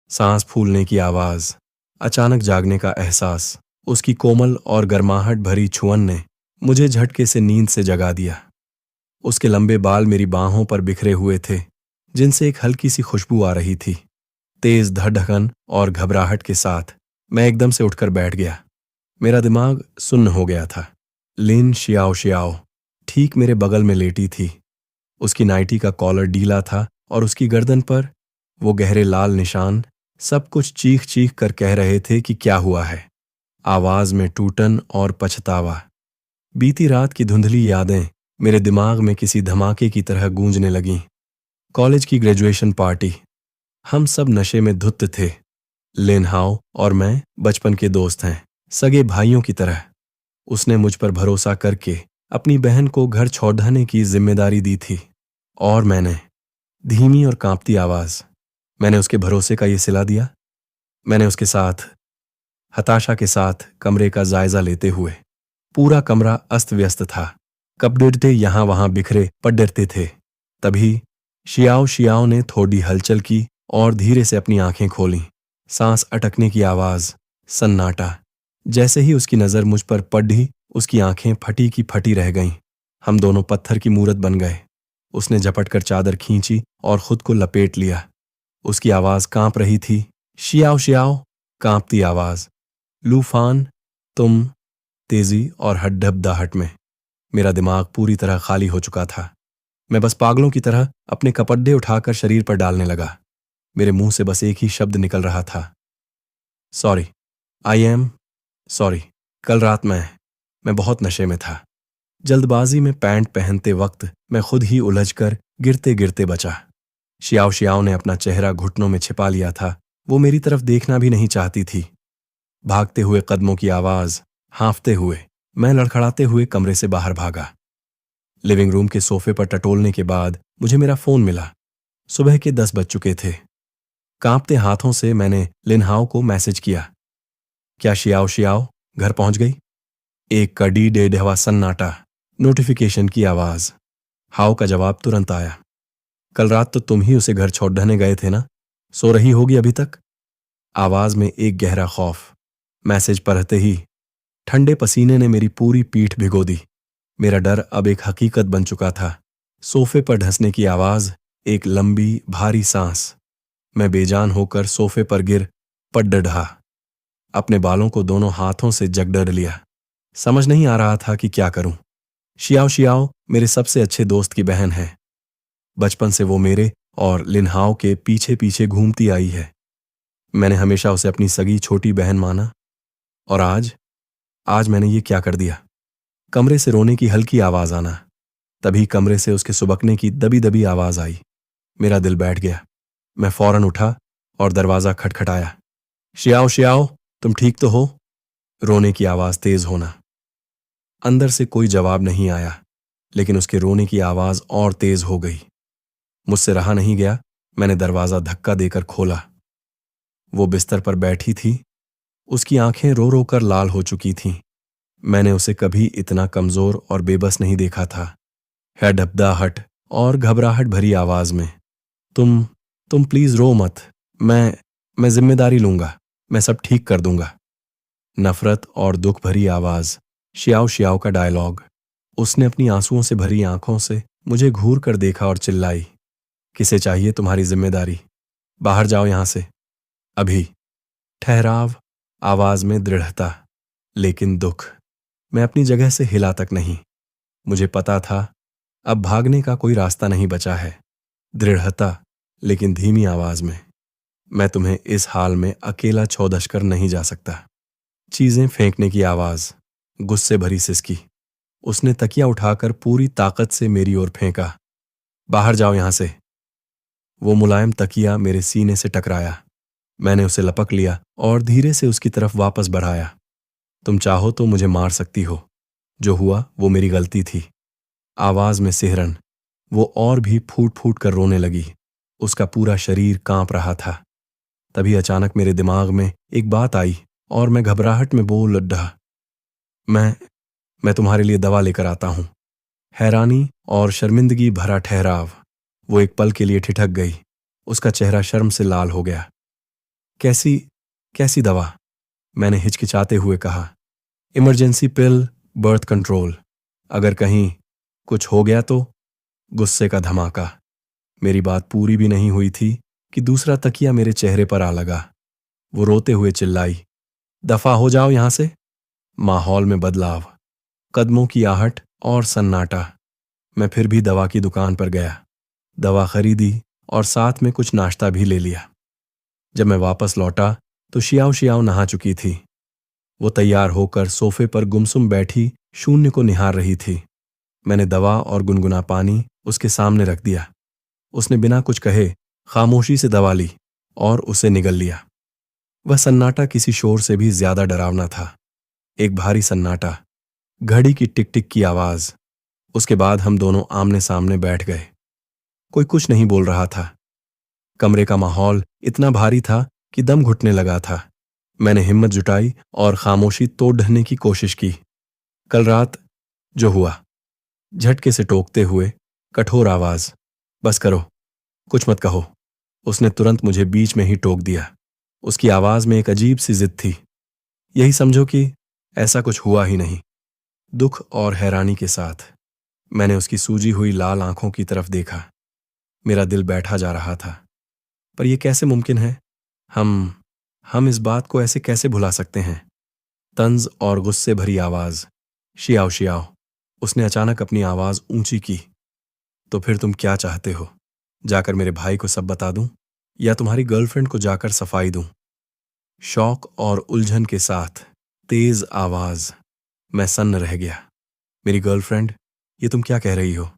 सांस फूलने की आवाज, अचानक जागने का एहसास, उसकी कोमल और गर्माहट भरी छुअन ने मुझे झटके से नींद से जगा दिया। उसके लंबे बाल मेरी बाहों पर बिखरे हुए थे, जिनसे एक हल्की सी खुशबू आ रही थी। तेज धड़कन और घबराहट के साथ मैं एकदम से उठकर बैठ गया। मेरा दिमाग सुन्न हो गया था। लिन शियाओ शियाओ ठीक मेरे बगल में लेटी थी। उसकी नाइटी का कॉलर ढीला था और उसकी गर्दन पर वो गहरे लाल निशान सब कुछ चीख चीख कर कह रहे थे कि क्या हुआ है। आवाज में टूटन और पछतावा। बीती रात की धुंधली यादें मेरे दिमाग में किसी धमाके की तरह गूंजने लगीं। कॉलेज की ग्रेजुएशन पार्टी। हम सब नशे में धुत थे। लिन हाओ और मैं बचपन के दोस्त हैं, सगे भाइयों की तरह। उसने मुझ पर भरोसा करके अपनी बहन को घर छोड़ने की जिम्मेदारी दी थी और मैंने, धीमी और कांपती आवाज, मैंने उसके भरोसे का ये सिला दिया। मैंने उसके साथ, हताशा के साथ कमरे का जायजा लेते हुए। पूरा कमरा अस्त व्यस्त था। कपड़े यहां वहां बिखरे पड़ते थे। तभी शियाओ शियाओ ने थोड़ी हलचल की और धीरे से अपनी आंखें खोलीं। सांस अटकने की आवाज, सन्नाटा। जैसे ही उसकी नजर मुझ पर पड़ी, उसकी आंखें फटी की फटी रह गईं। हम दोनों पत्थर की मूरत बन गए। उसने झपट कर चादर खींची और खुद को लपेट लिया। उसकी आवाज कांप रही थी। शियाओ शियाओ, कांपती आवाज। लूफान, तुम, तेजी और हड्डबदाहट में मेरा दिमाग पूरी तरह खाली हो चुका था। मैं बस पागलों की तरह अपने कपड़े उठाकर शरीर पर डालने लगा। मेरे मुंह से बस एक ही शब्द निकल रहा था, सॉरी, आई एम सॉरी। कल रात मैं बहुत नशे में था। जल्दबाजी में पैंट पहनते वक्त मैं खुद ही उलझकर गिरते गिरते बचा। शियाओ शियाओ ने अपना चेहरा घुटनों में छिपा लिया था। वो मेरी तरफ देखना भी नहीं चाहती थी। भागते हुए कदमों की आवाज, हाँफते हुए मैं लड़खड़ाते हुए कमरे से बाहर भागा। लिविंग रूम के सोफे पर टटोलने के बाद मुझे मेरा फोन मिला। सुबह के 10 बज चुके थे। कांपते हाथों से मैंने लिनहाओ को मैसेज किया, क्या शियाओ शियाओ घर पहुंच गई? एक कड़ी डेढ़वा सन्नाटा। नोटिफिकेशन की आवाज। हाओ का जवाब तुरंत आया, कल रात तो तुम ही उसे घर छोड़ने गए थे ना? सो रही होगी अभी तक? आवाज में एक गहरा खौफ। मैसेज पढ़ते ही ठंडे पसीने ने मेरी पूरी पीठ भिगो दी। मेरा डर अब एक हकीकत बन चुका था। सोफे पर धंसने की आवाज, एक लंबी भारी सांस। मैं बेजान होकर सोफे पर गिर पड़ ढहा। अपने बालों को दोनों हाथों से जकड़ लिया। समझ नहीं आ रहा था कि क्या करूं। शियाओ शियाओ मेरे सबसे अच्छे दोस्त की बहन है। बचपन से वो मेरे और लिनहाओ के पीछे पीछे घूमती आई है। मैंने हमेशा उसे अपनी सगी छोटी बहन माना। और आज मैंने ये क्या कर दिया? कमरे से रोने की हल्की आवाज आना। तभी कमरे से उसके सुबकने की दबी दबी आवाज आई। मेरा दिल बैठ गया। मैं फौरन उठा और दरवाजा खटखटाया। शियाओ शियाओ, तुम ठीक तो हो? रोने की आवाज तेज होना। अंदर से कोई जवाब नहीं आया, लेकिन उसके रोने की आवाज और तेज हो गई। मुझसे रहा नहीं गया। मैंने दरवाजा धक्का देकर खोला। वो बिस्तर पर बैठी थी। उसकी आंखें रो रो कर लाल हो चुकी थीं। मैंने उसे कभी इतना कमजोर और बेबस नहीं देखा था। हड्डबदाहट और घबराहट भरी आवाज में, तुम प्लीज रो मत। मैं जिम्मेदारी लूंगा। मैं सब ठीक कर दूंगा। नफरत और दुख भरी आवाज। शियाओ शियाओ का डायलॉग। उसने अपनी आंसुओं से भरी आंखों से मुझे घूर कर देखा और चिल्लाई, किसे चाहिए तुम्हारी जिम्मेदारी? बाहर जाओ यहां से अभी। ठहराव, आवाज में दृढ़ता, लेकिन दुख। मैं अपनी जगह से हिला तक नहीं। मुझे पता था अब भागने का कोई रास्ता नहीं बचा है। दृढ़ता, लेकिन धीमी आवाज में, मैं तुम्हें इस हाल में अकेला छोड़ कर नहीं जा सकता। चीजें फेंकने की आवाज, गुस्से भरी सिसकी। उसने तकिया उठाकर पूरी ताकत से मेरी ओर फेंका। बाहर जाओ यहां से। वो मुलायम तकिया मेरे सीने से टकराया। मैंने उसे लपक लिया और धीरे से उसकी तरफ वापस बढ़ाया। तुम चाहो तो मुझे मार सकती हो। जो हुआ वो मेरी गलती थी। आवाज में सिहरन। वो और भी फूट फूट कर रोने लगी। उसका पूरा शरीर कांप रहा था। तभी अचानक मेरे दिमाग में एक बात आई और मैं घबराहट में बोल उठा, मैं तुम्हारे लिए दवा लेकर आता हूं। हैरानी और शर्मिंदगी भरा ठहराव। वो एक पल के लिए ठिठक गई। उसका चेहरा शर्म से लाल हो गया। कैसी कैसी दवा? मैंने हिचकिचाते हुए कहा। इमरजेंसी पिल, बर्थ कंट्रोल। अगर कहीं कुछ हो गया तो? गुस्से का धमाका। मेरी बात पूरी भी नहीं हुई थी कि दूसरा तकिया मेरे चेहरे पर आ लगा। वो रोते हुए चिल्लाई, दफा हो जाओ यहां से। माहौल में बदलाव, कदमों की आहट और सन्नाटा। मैं फिर भी दवा की दुकान पर गया, दवा खरीदी और साथ में कुछ नाश्ता भी ले लिया। जब मैं वापस लौटा तो शियाओ शियाओ नहा चुकी थी। वो तैयार होकर सोफे पर गुमसुम बैठी शून्य को निहार रही थी। मैंने दवा और गुनगुना पानी उसके सामने रख दिया। उसने बिना कुछ कहे खामोशी से दवा ली और उसे निगल लिया। वह सन्नाटा किसी शोर से भी ज्यादा डरावना था। एक भारी सन्नाटा, घड़ी की टिक टिक की आवाज। उसके बाद हम दोनों आमने सामने बैठ गए। कोई कुछ नहीं बोल रहा था। कमरे का माहौल इतना भारी था कि दम घुटने लगा था। मैंने हिम्मत जुटाई और खामोशी तोड़ ढहने की कोशिश की। कल रात जो हुआ। झटके से टोकते हुए कठोर आवाज, बस करो, कुछ मत कहो। उसने तुरंत मुझे बीच में ही टोक दिया। उसकी आवाज में एक अजीब सी जिद थी। यही समझो कि ऐसा कुछ हुआ ही नहीं। दुख और हैरानी के साथ मैंने उसकी सूजी हुई लाल आंखों की तरफ देखा। मेरा दिल बैठा जा रहा था। पर यह कैसे मुमकिन है? हम इस बात को ऐसे कैसे भुला सकते हैं? तंज और गुस्से भरी आवाज, शियाओ शियाओ। उसने अचानक अपनी आवाज ऊंची की। तो फिर तुम क्या चाहते हो? जाकर मेरे भाई को सब बता दूं या तुम्हारी गर्लफ्रेंड को जाकर सफाई दूं? शौक और उलझन के साथ तेज आवाज। मैं सन्न रह गया। मेरी गर्लफ्रेंड? ये तुम क्या कह रही हो?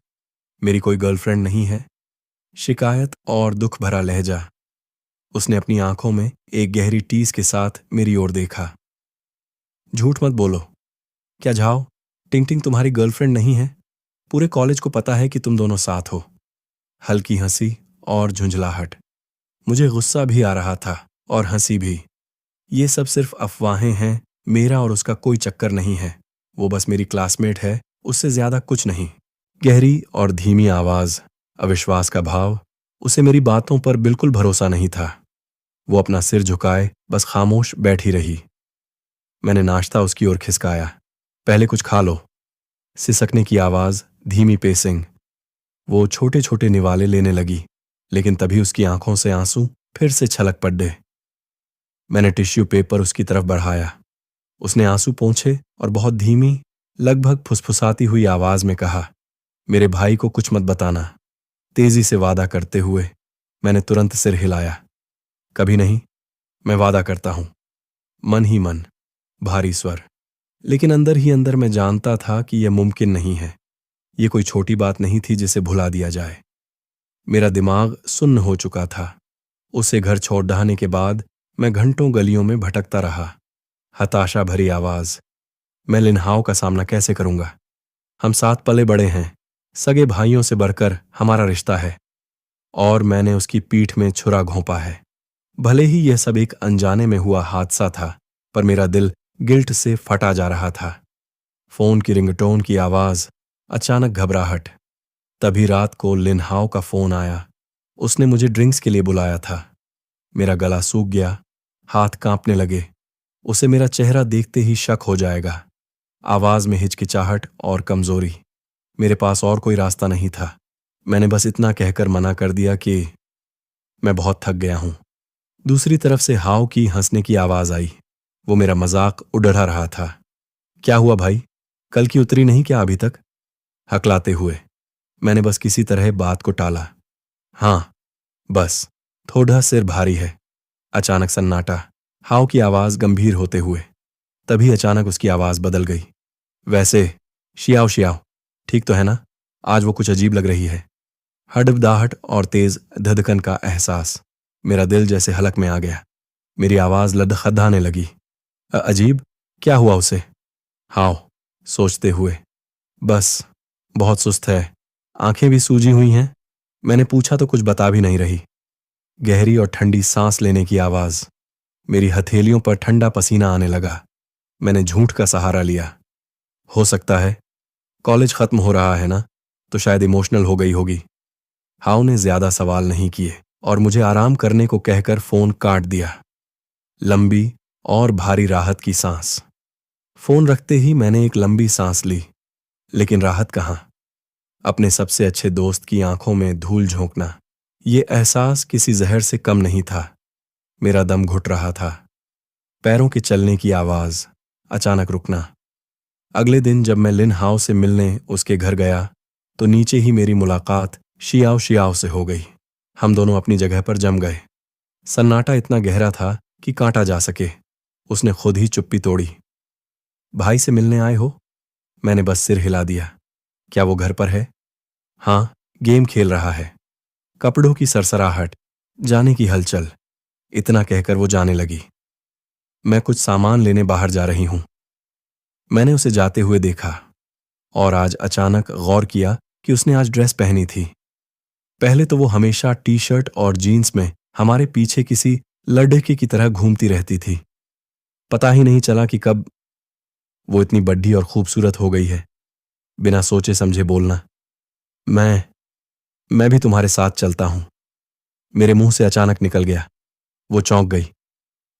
मेरी कोई गर्लफ्रेंड नहीं है। शिकायत और दुख भरा लहजा। उसने अपनी आंखों में एक गहरी टीस के साथ मेरी ओर देखा। झूठ मत बोलो। क्या झाओ, टिंग टिंग तुम्हारी गर्लफ्रेंड नहीं है? पूरे कॉलेज को पता है कि तुम दोनों साथ हो। हल्की हंसी और झुंझलाहट। मुझे गुस्सा भी आ रहा था और हंसी भी। ये सब सिर्फ अफवाहें हैं। मेरा और उसका कोई चक्कर नहीं है। वो बस मेरी क्लासमेट है, उससे ज्यादा कुछ नहीं। गहरी और धीमी आवाज, अविश्वास का भाव। उसे मेरी बातों पर बिल्कुल भरोसा नहीं था। वो अपना सिर झुकाए बस खामोश बैठी रही। मैंने नाश्ता उसकी ओर खिसकाया। पहले कुछ खा लो। सिसकने की आवाज, धीमी पेसिंग। वो छोटे छोटे निवाले लेने लगी, लेकिन तभी उसकी आंखों से आंसू फिर से छलक पड़े। मैंने टिश्यू पेपर उसकी तरफ बढ़ाया। उसने आंसू पोंछे और बहुत धीमी, लगभग फुसफुसाती हुई आवाज में कहा, मेरे भाई को कुछ मत बताना। तेजी से वादा करते हुए मैंने तुरंत सिर हिलाया। कभी नहीं, मैं वादा करता हूं। मन ही मन, भारी स्वर। लेकिन अंदर ही अंदर मैं जानता था कि यह मुमकिन नहीं है। यह कोई छोटी बात नहीं थी जिसे भुला दिया जाए। मेरा दिमाग सुन्न हो चुका था। उसे घर छोड़ दहाने के बाद मैं घंटों गलियों में भटकता रहा। हताशा भरी आवाज, मैं लिन्हाओ का सामना कैसे करूंगा? हम साथ पले बड़े हैं, सगे भाइयों से बढ़कर हमारा रिश्ता है। और मैंने उसकी पीठ में छुरा घोंपा है। भले ही यह सब एक अनजाने में हुआ हादसा था, पर मेरा दिल गिल्ट से फटा जा रहा था। फोन की रिंगटोन की आवाज, अचानक घबराहट। तभी रात को लिन्हाओ का फोन आया। उसने मुझे ड्रिंक्स के लिए बुलाया था। मेरा गला सूख गया, हाथ कांपने लगे। उसे मेरा चेहरा देखते ही शक हो जाएगा। आवाज में हिचकिचाहट और कमजोरी। मेरे पास और कोई रास्ता नहीं था। मैंने बस इतना कहकर मना कर दिया कि मैं बहुत थक गया हूं। दूसरी तरफ से हाव की हंसने की आवाज आई। वो मेरा मजाक उड़ा रहा था। क्या हुआ भाई, कल की उतरी नहीं क्या अभी तक? हकलाते हुए मैंने बस किसी तरह बात को टाला। हाँ, बस थोड़ा सिर भारी है। अचानक सन्नाटा, हाव की आवाज गंभीर होते हुए। तभी अचानक उसकी आवाज बदल गई। वैसे शियाओ शियाओ, ठीक तो है ना? आज वो कुछ अजीब लग रही है। हड़बड़ाहट और तेज धधकन का एहसास। मेरा दिल जैसे हलक में आ गया। मेरी आवाज लदखदाने लगी। अजीब? क्या हुआ उसे? हाव सोचते हुए, बस बहुत सुस्त है, आंखें भी सूजी हुई हैं। मैंने पूछा तो कुछ बता भी नहीं रही। गहरी और ठंडी सांस लेने की आवाज। मेरी हथेलियों पर ठंडा पसीना आने लगा। मैंने झूठ का सहारा लिया। हो सकता है, कॉलेज खत्म हो रहा है ना, तो शायद इमोशनल हो गई होगी। हाव ने ज्यादा सवाल नहीं किए और मुझे आराम करने को कहकर फोन काट दिया। लंबी और भारी राहत की सांस। फोन रखते ही मैंने एक लंबी सांस ली, लेकिन राहत कहाँ। अपने सबसे अच्छे दोस्त की आंखों में धूल झोंकना, ये एहसास किसी जहर से कम नहीं था। मेरा दम घुट रहा था। पैरों के चलने की आवाज, अचानक रुकना। अगले दिन जब मैं लिन हाउ से मिलने उसके घर गया तो नीचे ही मेरी मुलाकात शियाओ शियाओ से हो गई। हम दोनों अपनी जगह पर जम गए। सन्नाटा इतना गहरा था कि काटा जा सके। उसने खुद ही चुप्पी तोड़ी। भाई से मिलने आए हो? मैंने बस सिर हिला दिया। क्या वो घर पर है? हाँ, गेम खेल रहा है। कपड़ों की सरसराहट, जाने की हलचल। इतना कहकर वो जाने लगी। मैं कुछ सामान लेने बाहर जा रही हूं। मैंने उसे जाते हुए देखा और आज अचानक गौर किया कि उसने आज ड्रेस पहनी थी। पहले तो वो हमेशा टी शर्ट और जीन्स में हमारे पीछे किसी लड़के की तरह घूमती रहती थी। पता ही नहीं चला कि कब वो इतनी बड्ढी और खूबसूरत हो गई है। बिना सोचे समझे बोलना, मैं भी तुम्हारे साथ चलता हूं, मेरे मुंह से अचानक निकल गया। वो चौंक गई।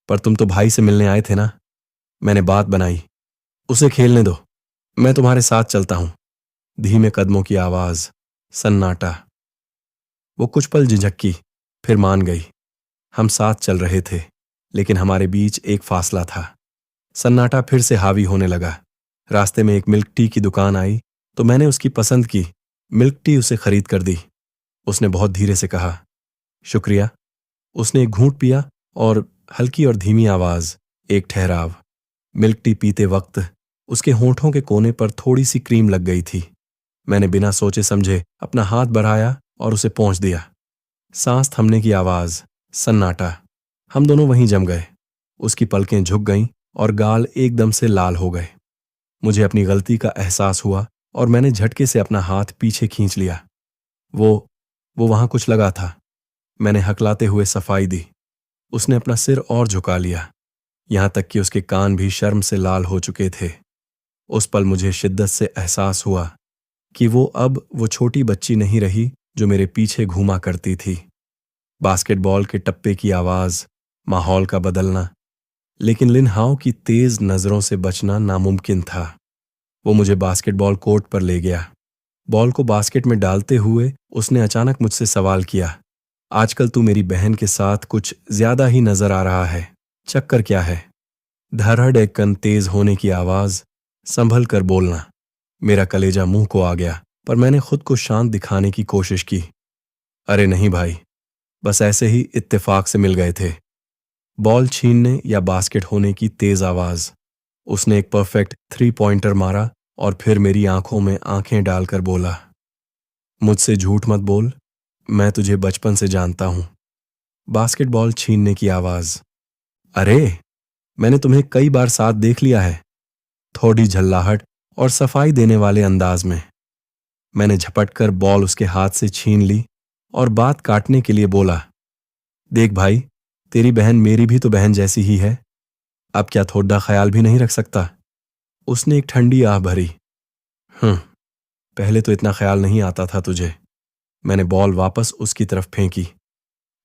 पर तुम तो भाई से मिलने आए थे ना? मैंने बात बनाई। उसे खेलने दो, मैं तुम्हारे साथ चलता हूं। धीमे कदमों की आवाज, सन्नाटा। वो कुछ पल झिझकी, फिर मान गई। हम साथ चल रहे थे, लेकिन हमारे बीच एक फासला था। सन्नाटा फिर से हावी होने लगा। रास्ते में एक मिल्क टी की दुकान आई तो मैंने उसकी पसंद की मिल्क टी उसे खरीद कर दी। उसने बहुत धीरे से कहा, शुक्रिया। उसने एक घूंट पिया और हल्की और धीमी आवाज, एक ठहराव। मिल्क टी पीते वक्त उसके होंठों के कोने पर थोड़ी सी क्रीम लग गई थी। मैंने बिना सोचे समझे अपना हाथ बढ़ाया और उसे पोंछ दिया। सांस थमने की आवाज, सन्नाटा। हम दोनों वहीं जम गए। उसकी पलकें झुक गईं और गाल एकदम से लाल हो गए। मुझे अपनी गलती का एहसास हुआ और मैंने झटके से अपना हाथ पीछे खींच लिया। वो वहां कुछ लगा था। मैंने हकलाते हुए सफाई दी। उसने अपना सिर और झुका लिया, यहां तक कि उसके कान भी शर्म से लाल हो चुके थे। उस पल मुझे शिद्दत से एहसास हुआ कि वो छोटी बच्ची नहीं रही जो मेरे पीछे घूमा करती थी। बास्केटबॉल के टप्पे की आवाज, माहौल का बदलना, लेकिन लिन हाउ की तेज नजरों से बचना नामुमकिन था। वो मुझे बास्केटबॉल कोर्ट पर ले गया। बॉल को बास्केट में डालते हुए उसने अचानक मुझसे सवाल किया, आजकल तू मेरी बहन के साथ कुछ ज्यादा ही नजर आ रहा है, चक्कर क्या है? धड़धड़ एक कन तेज होने की आवाज, संभल कर बोलना। मेरा कलेजा मुंह को आ गया, पर मैंने खुद को शांत दिखाने की कोशिश की। अरे नहीं भाई, बस ऐसे ही इत्तेफाक से मिल गए थे। बॉल छीनने या बास्केट होने की तेज आवाज। उसने एक परफेक्ट 3 पॉइंटर मारा और फिर मेरी आंखों में आंखें डालकर बोला, मुझसे झूठ मत बोल, मैं तुझे बचपन से जानता हूं। बास्केटबॉल छीनने की आवाज, अरे मैंने तुम्हें कई बार साथ देख लिया है। थोड़ी झल्लाहट और सफाई देने वाले अंदाज में। मैंने झपट कर बॉल उसके हाथ से छीन ली और बात काटने के लिए बोला, देख भाई, तेरी बहन मेरी भी तो बहन जैसी ही है, अब क्या थोड़ा ख्याल भी नहीं रख सकता? उसने एक ठंडी आह भरी। पहले तो इतना ख्याल नहीं आता था तुझे। मैंने बॉल वापस उसकी तरफ फेंकी।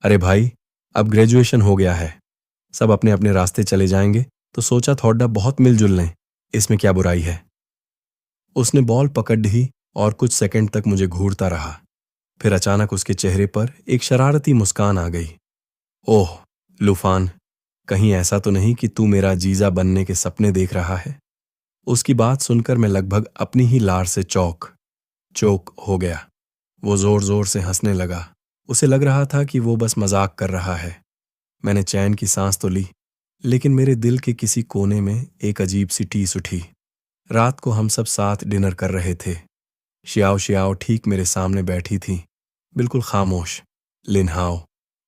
अरे भाई, अब ग्रेजुएशन हो गया है, सब अपने अपने रास्ते चले जाएंगे, तो सोचा थोड़ा बहुत मिलजुल लें, इसमें क्या बुराई है? उसने बॉल पकड़ ली और कुछ सेकंड तक मुझे घूरता रहा। फिर अचानक उसके चेहरे पर एक शरारती मुस्कान आ गई। ओह लूफान, कहीं ऐसा तो नहीं कि तू मेरा जीजा बनने के सपने देख रहा है? उसकी बात सुनकर मैं लगभग अपनी ही लार से चोक हो गया। वो जोर जोर से हंसने लगा। उसे लग रहा था कि वो बस मजाक कर रहा है। मैंने चैन की सांस तो ली, लेकिन मेरे दिल के किसी कोने में एक अजीब सी टीस उठी। रात को हम सब साथ डिनर कर रहे थे। शियाओ शियाओ ठीक मेरे सामने बैठी थी, बिल्कुल खामोश। लिन हाउ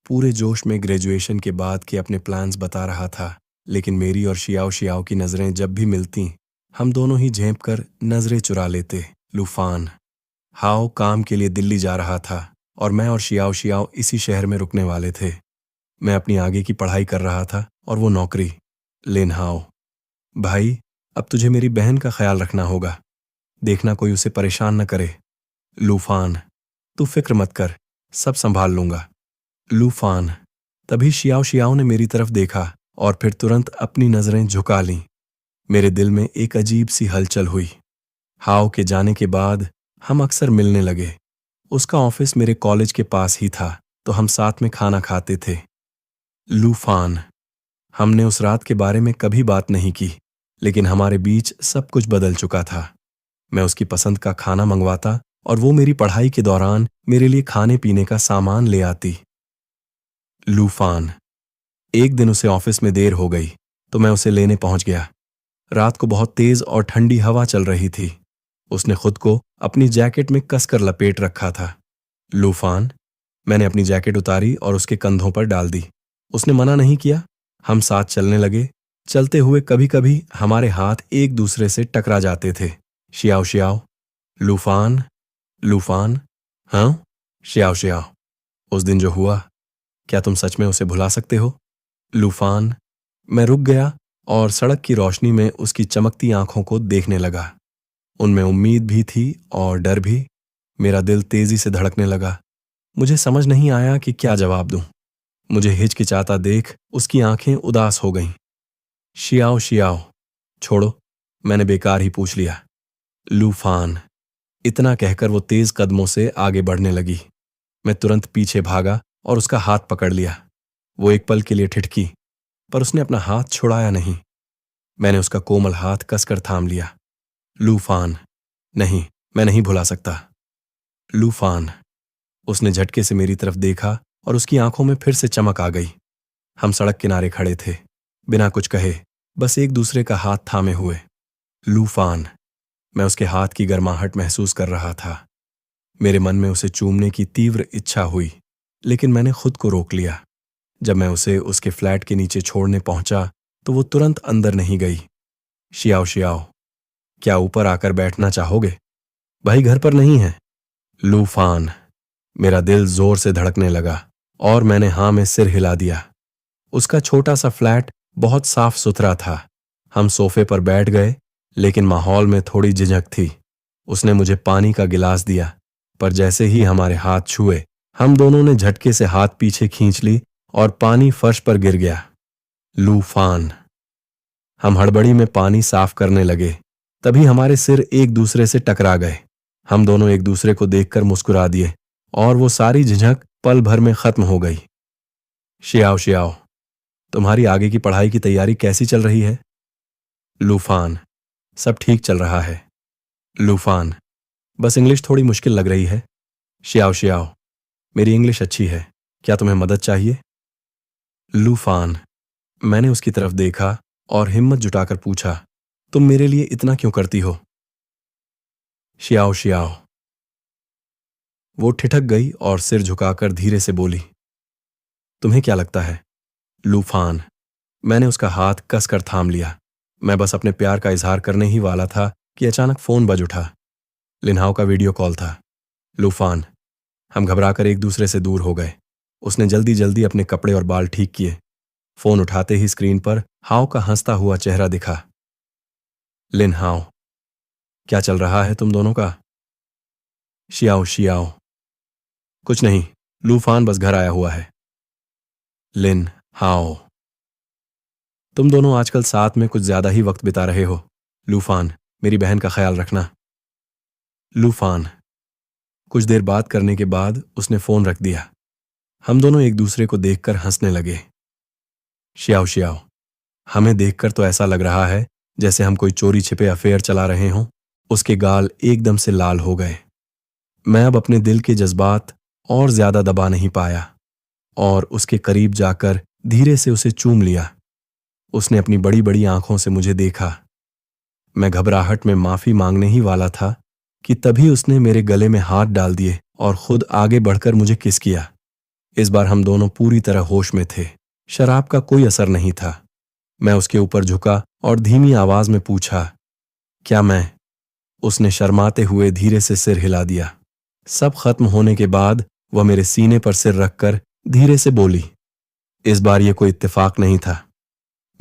पूरे जोश में ग्रेजुएशन के बाद के अपने प्लान्स बता रहा था, लेकिन मेरी और शियाओ शियाओ की नजरें जब भी मिलती, हम दोनों ही झेंप कर नजरें चुरा लेते। लूफान हाउ काम के लिए दिल्ली जा रहा था और मैं और शियाओ शियाओ इसी शहर में रुकने वाले थे। मैं अपनी आगे की पढ़ाई कर रहा था और वो नौकरी। लिन हाउ, भाई अब तुझे मेरी बहन का ख्याल रखना होगा, देखना कोई उसे परेशान न करे। लूफान, तू फिक्र मत कर, सब संभाल लूंगा। लूफान। तभी शियाओ शियाओ ने मेरी तरफ देखा और फिर तुरंत अपनी नजरें झुका लीं। मेरे दिल में एक अजीब सी हलचल हुई। हाओ के जाने के बाद हम अक्सर मिलने लगे। उसका ऑफिस मेरे कॉलेज के पास ही था, तो हम साथ में खाना खाते थे। लूफान। हमने उस रात के बारे में कभी बात नहीं की, लेकिन हमारे बीच सब कुछ बदल चुका था। मैं उसकी पसंद का खाना मंगवाता और वो मेरी पढ़ाई के दौरान मेरे लिए खाने पीने का सामान ले आती। लूफान। एक दिन उसे ऑफिस में देर हो गई, तो मैं उसे लेने पहुंच गया। रात को बहुत तेज और ठंडी हवा चल रही थी। उसने खुद को अपनी जैकेट में कसकर लपेट रखा था। लूफान। मैंने अपनी जैकेट उतारी और उसके कंधों पर डाल दी। उसने मना नहीं किया। हम साथ चलने लगे। चलते हुए कभी कभी हमारे हाथ एक दूसरे से टकरा जाते थे। Xiao Xiao. लूफान। लूफान। हाँ। Xiao Xiao. उस दिन जो हुआ, क्या तुम सच में उसे भुला सकते हो? लूफान। मैं रुक गया और सड़क की रोशनी में उसकी चमकती आंखों को देखने लगा। उनमें उम्मीद भी थी और डर भी। मेरा दिल तेजी से धड़कने लगा। मुझे समझ नहीं आया कि क्या जवाब दूं। मुझे हिचकिचाता देख उसकी आंखें उदास हो गईं। Xiao Xiao. छोड़ो, मैंने बेकार ही पूछ लिया। लूफान। इतना कहकर वो तेज कदमों से आगे बढ़ने लगी। मैं तुरंत पीछे भागा और उसका हाथ पकड़ लिया। वो एक पल के लिए ठिठकी, पर उसने अपना हाथ छुड़ाया नहीं। मैंने उसका कोमल हाथ कसकर थाम लिया। लूफान। नहीं, मैं नहीं भुला सकता। लूफान। उसने झटके से मेरी तरफ देखा और उसकी आंखों में फिर से चमक आ गई। हम सड़क किनारे खड़े थे, बिना कुछ कहे, बस एक दूसरे का हाथ थामे हुए। लूफान। मैं उसके हाथ की गर्माहट महसूस कर रहा था। मेरे मन में उसे चूमने की तीव्र इच्छा हुई, लेकिन मैंने खुद को रोक लिया। जब मैं उसे उसके फ्लैट के नीचे छोड़ने पहुंचा, तो वो तुरंत अंदर नहीं गई। शियाओ शियाओ, क्या ऊपर आकर बैठना चाहोगे? भाई घर पर नहीं है। लूफान। मेरा दिल जोर से धड़कने लगा और मैंने हाँ में सिर हिला दिया। उसका छोटा सा फ्लैट बहुत साफ सुथरा था। हम सोफे पर बैठ गए, लेकिन माहौल में थोड़ी झिझक थी। उसने मुझे पानी का गिलास दिया, पर जैसे ही हमारे हाथ छुए, हम दोनों ने झटके से हाथ पीछे खींच ली और पानी फर्श पर गिर गया। लूफान। हम हड़बड़ी में पानी साफ करने लगे, तभी हमारे सिर एक दूसरे से टकरा गए। हम दोनों एक दूसरे को देखकर मुस्कुरा दिए और वो सारी झिझक पल भर में खत्म हो गई। शियाओ शियाओ, तुम्हारी आगे की पढ़ाई की तैयारी कैसी चल रही है? लूफान। सब ठीक चल रहा है। लूफान। बस इंग्लिश थोड़ी मुश्किल लग रही है। शियाओ शियाओ, मेरी इंग्लिश अच्छी है, क्या तुम्हें मदद चाहिए? लूफान। मैंने उसकी तरफ देखा और हिम्मत जुटाकर पूछा, तुम मेरे लिए इतना क्यों करती हो? Xiao Xiao. वो ठिठक गई और सिर झुकाकर धीरे से बोली, तुम्हें क्या लगता है? लूफान। मैंने उसका हाथ कसकर थाम लिया। मैं बस अपने प्यार का इजहार करने ही वाला था कि अचानक फोन बज उठा। लिनहाओ का वीडियो कॉल था। लूफान। हम घबराकर एक दूसरे से दूर हो गए। उसने जल्दी जल्दी अपने कपड़े और बाल ठीक किए। फोन उठाते ही स्क्रीन पर हाओ का हंसता हुआ चेहरा दिखा। लिनहाओ। क्या चल रहा है तुम दोनों का? Xiao Xiao. कुछ नहीं, लूफान बस घर आया हुआ है। लिन हाओ। तुम दोनों आजकल साथ में कुछ ज्यादा ही वक्त बिता रहे हो। लूफान, मेरी बहन का ख्याल रखना। लूफान। कुछ देर बात करने के बाद उसने फोन रख दिया। हम दोनों एक दूसरे को देखकर हंसने लगे। शियाओ शियाओ, हमें देखकर तो ऐसा लग रहा है जैसे हम कोई चोरी छिपे अफेयर चला रहे हों। उसके गाल एकदम से लाल हो गए। मैं अब अपने दिल के जज्बात और ज्यादा दबा नहीं पाया और उसके करीब जाकर धीरे से उसे चूम लिया। उसने अपनी बड़ी बड़ी आंखों से मुझे देखा। मैं घबराहट में माफी मांगने ही वाला था कि तभी उसने मेरे गले में हाथ डाल दिए और खुद आगे बढ़कर मुझे किस किया। इस बार हम दोनों पूरी तरह होश में थे। शराब का कोई असर नहीं था। मैं उसके ऊपर झुका और धीमी आवाज में पूछा, क्या मैं? उसने शर्माते हुए धीरे से सिर हिला दिया। सब खत्म होने के बाद वह मेरे सीने पर सिर रखकर धीरे से बोली। इस बार यह कोई इत्तेफाक नहीं था।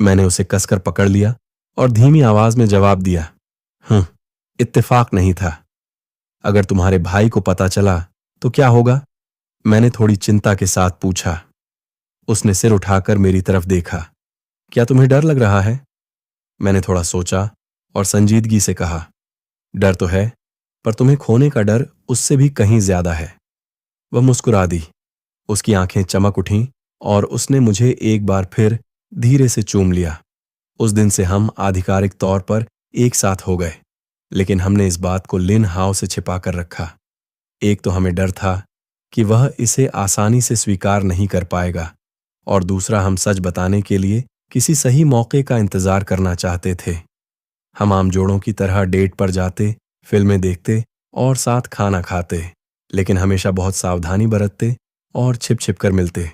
मैंने उसे कसकर पकड़ लिया और धीमी आवाज में जवाब दिया, इत्तेफाक नहीं था। अगर तुम्हारे भाई को पता चला तो क्या होगा? मैंने थोड़ी चिंता के साथ पूछा। उसने सिर उठाकर मेरी तरफ देखा। क्या तुम्हें डर लग रहा है? मैंने थोड़ा सोचा और संजीदगी से कहा, डर तो है, पर तुम्हें खोने का डर उससे भी कहीं ज्यादा है। वह मुस्कुरा दी। उसकी आंखें चमक उठीं और उसने मुझे एक बार फिर धीरे से चूम लिया। उस दिन से हम आधिकारिक तौर पर एक साथ हो गए, लेकिन हमने इस बात को लिन हाउ से छिपा कर रखा। एक तो हमें डर था कि वह इसे आसानी से स्वीकार नहीं कर पाएगा, और दूसरा हम सच बताने के लिए किसी सही मौके का इंतजार करना चाहते थे। हम आम जोड़ों की तरह डेट पर जाते, फिल्में देखते और साथ खाना खाते, लेकिन हमेशा बहुत सावधानी बरतते और छिप छिप कर मिलते।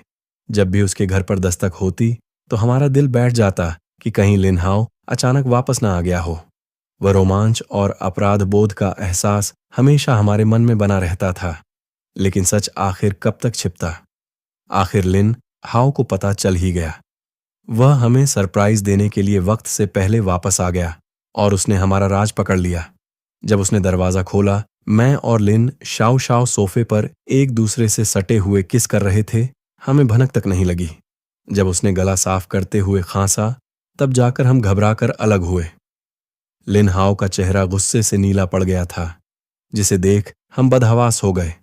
जब भी उसके घर पर दस्तक होती तो हमारा दिल बैठ जाता कि कहीं लिन हाउ अचानक वापस ना आ गया हो। वह रोमांच और अपराध बोध का एहसास हमेशा हमारे मन में बना रहता था, लेकिन सच आखिर कब तक छिपता? आखिर लिन हाउ को पता चल ही गया। वह हमें सरप्राइज देने के लिए वक्त से पहले वापस आ गया और उसने हमारा राज पकड़ लिया। जब उसने दरवाजा खोला, मैं और लिन शाओ शाओ सोफे पर एक दूसरे से सटे हुए किस कर रहे थे। हमें भनक तक नहीं लगी। जब उसने गला साफ करते हुए खांसा, तब जाकर हम घबराकर अलग हुए। लिन हाउ का चेहरा गुस्से से नीला पड़ गया था, जिसे देख हम बदहवास हो गए।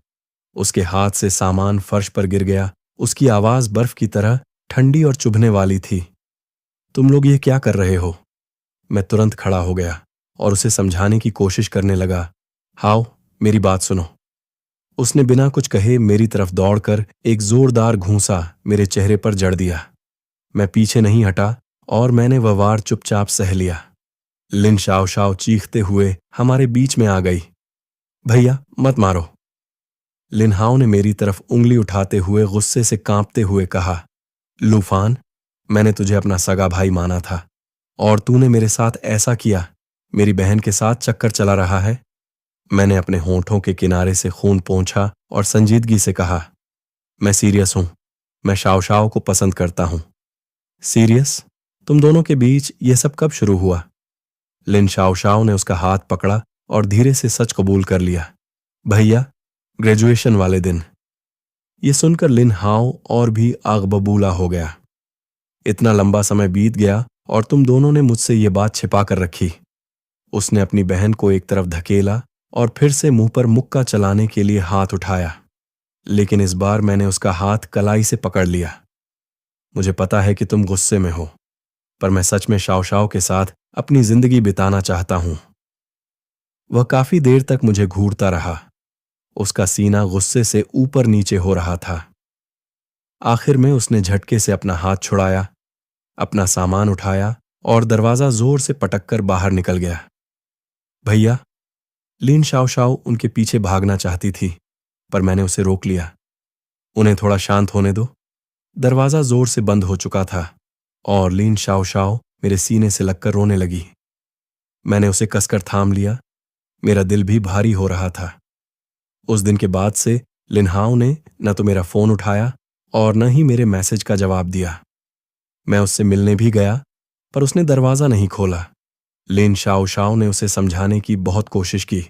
उसके हाथ से सामान फर्श पर गिर गया। उसकी आवाज बर्फ की तरह ठंडी और चुभने वाली थी। तुम लोग ये क्या कर रहे हो? मैं तुरंत खड़ा हो गया और उसे समझाने की कोशिश करने लगा। हाउ, मेरी बात सुनो। उसने बिना कुछ कहे मेरी तरफ दौड़कर एक जोरदार घूंसा मेरे चेहरे पर जड़ दिया। मैं पीछे नहीं हटा और मैंने वह वार चुपचाप सह लिया। लिन शाओ शाओ चीखते हुए हमारे बीच में आ गई। भैया, मत मारो। लिन हाउ ने मेरी तरफ उंगली उठाते हुए गुस्से से कांपते हुए कहा, लूफान, मैंने तुझे अपना सगा भाई माना था और तूने मेरे साथ ऐसा किया। मेरी बहन के साथ चक्कर चला रहा है। मैंने अपने होंठों के किनारे से खून पोंछा और संजीदगी से कहा, मैं सीरियस हूं। मैं शाओ शाओ को पसंद करता हूं। सीरियस? तुम दोनों के बीच यह सब कब शुरू हुआ? लिन शाओ शाओ ने उसका हाथ पकड़ा और धीरे से सच कबूल कर लिया। भैया, ग्रेजुएशन वाले दिन। ये सुनकर लिन हाउ और भी आग बबूला हो गया। इतना लंबा समय बीत गया और तुम दोनों ने मुझसे ये बात छिपा कर रखी। उसने अपनी बहन को एक तरफ धकेला और फिर से मुंह पर मुक्का चलाने के लिए हाथ उठाया, लेकिन इस बार मैंने उसका हाथ कलाई से पकड़ लिया। मुझे पता है कि तुम गुस्से में हो, पर मैं सच में शाओ शाओ के साथ अपनी जिंदगी बिताना चाहता हूं। वह काफी देर तक मुझे घूरता रहा। उसका सीना गुस्से से ऊपर नीचे हो रहा था। आखिर में उसने झटके से अपना हाथ छुड़ाया, अपना सामान उठाया और दरवाजा जोर से पटककर बाहर निकल गया। भैया, लिन शाओ शाओ उनके पीछे भागना चाहती थी, पर मैंने उसे रोक लिया। उन्हें थोड़ा शांत होने दो। दरवाजा जोर से बंद हो चुका था और लिन शाओ शाओ मेरे सीने से लगकर रोने लगी। मैंने उसे कसकर थाम लिया। मेरा दिल भी भारी हो रहा था। उस दिन के बाद से लिन हाउ ने न तो मेरा फोन उठाया और न ही मेरे मैसेज का जवाब दिया। मैं उससे मिलने भी गया, पर उसने दरवाजा नहीं खोला। लिन शाओ शाओ ने उसे समझाने की बहुत कोशिश की,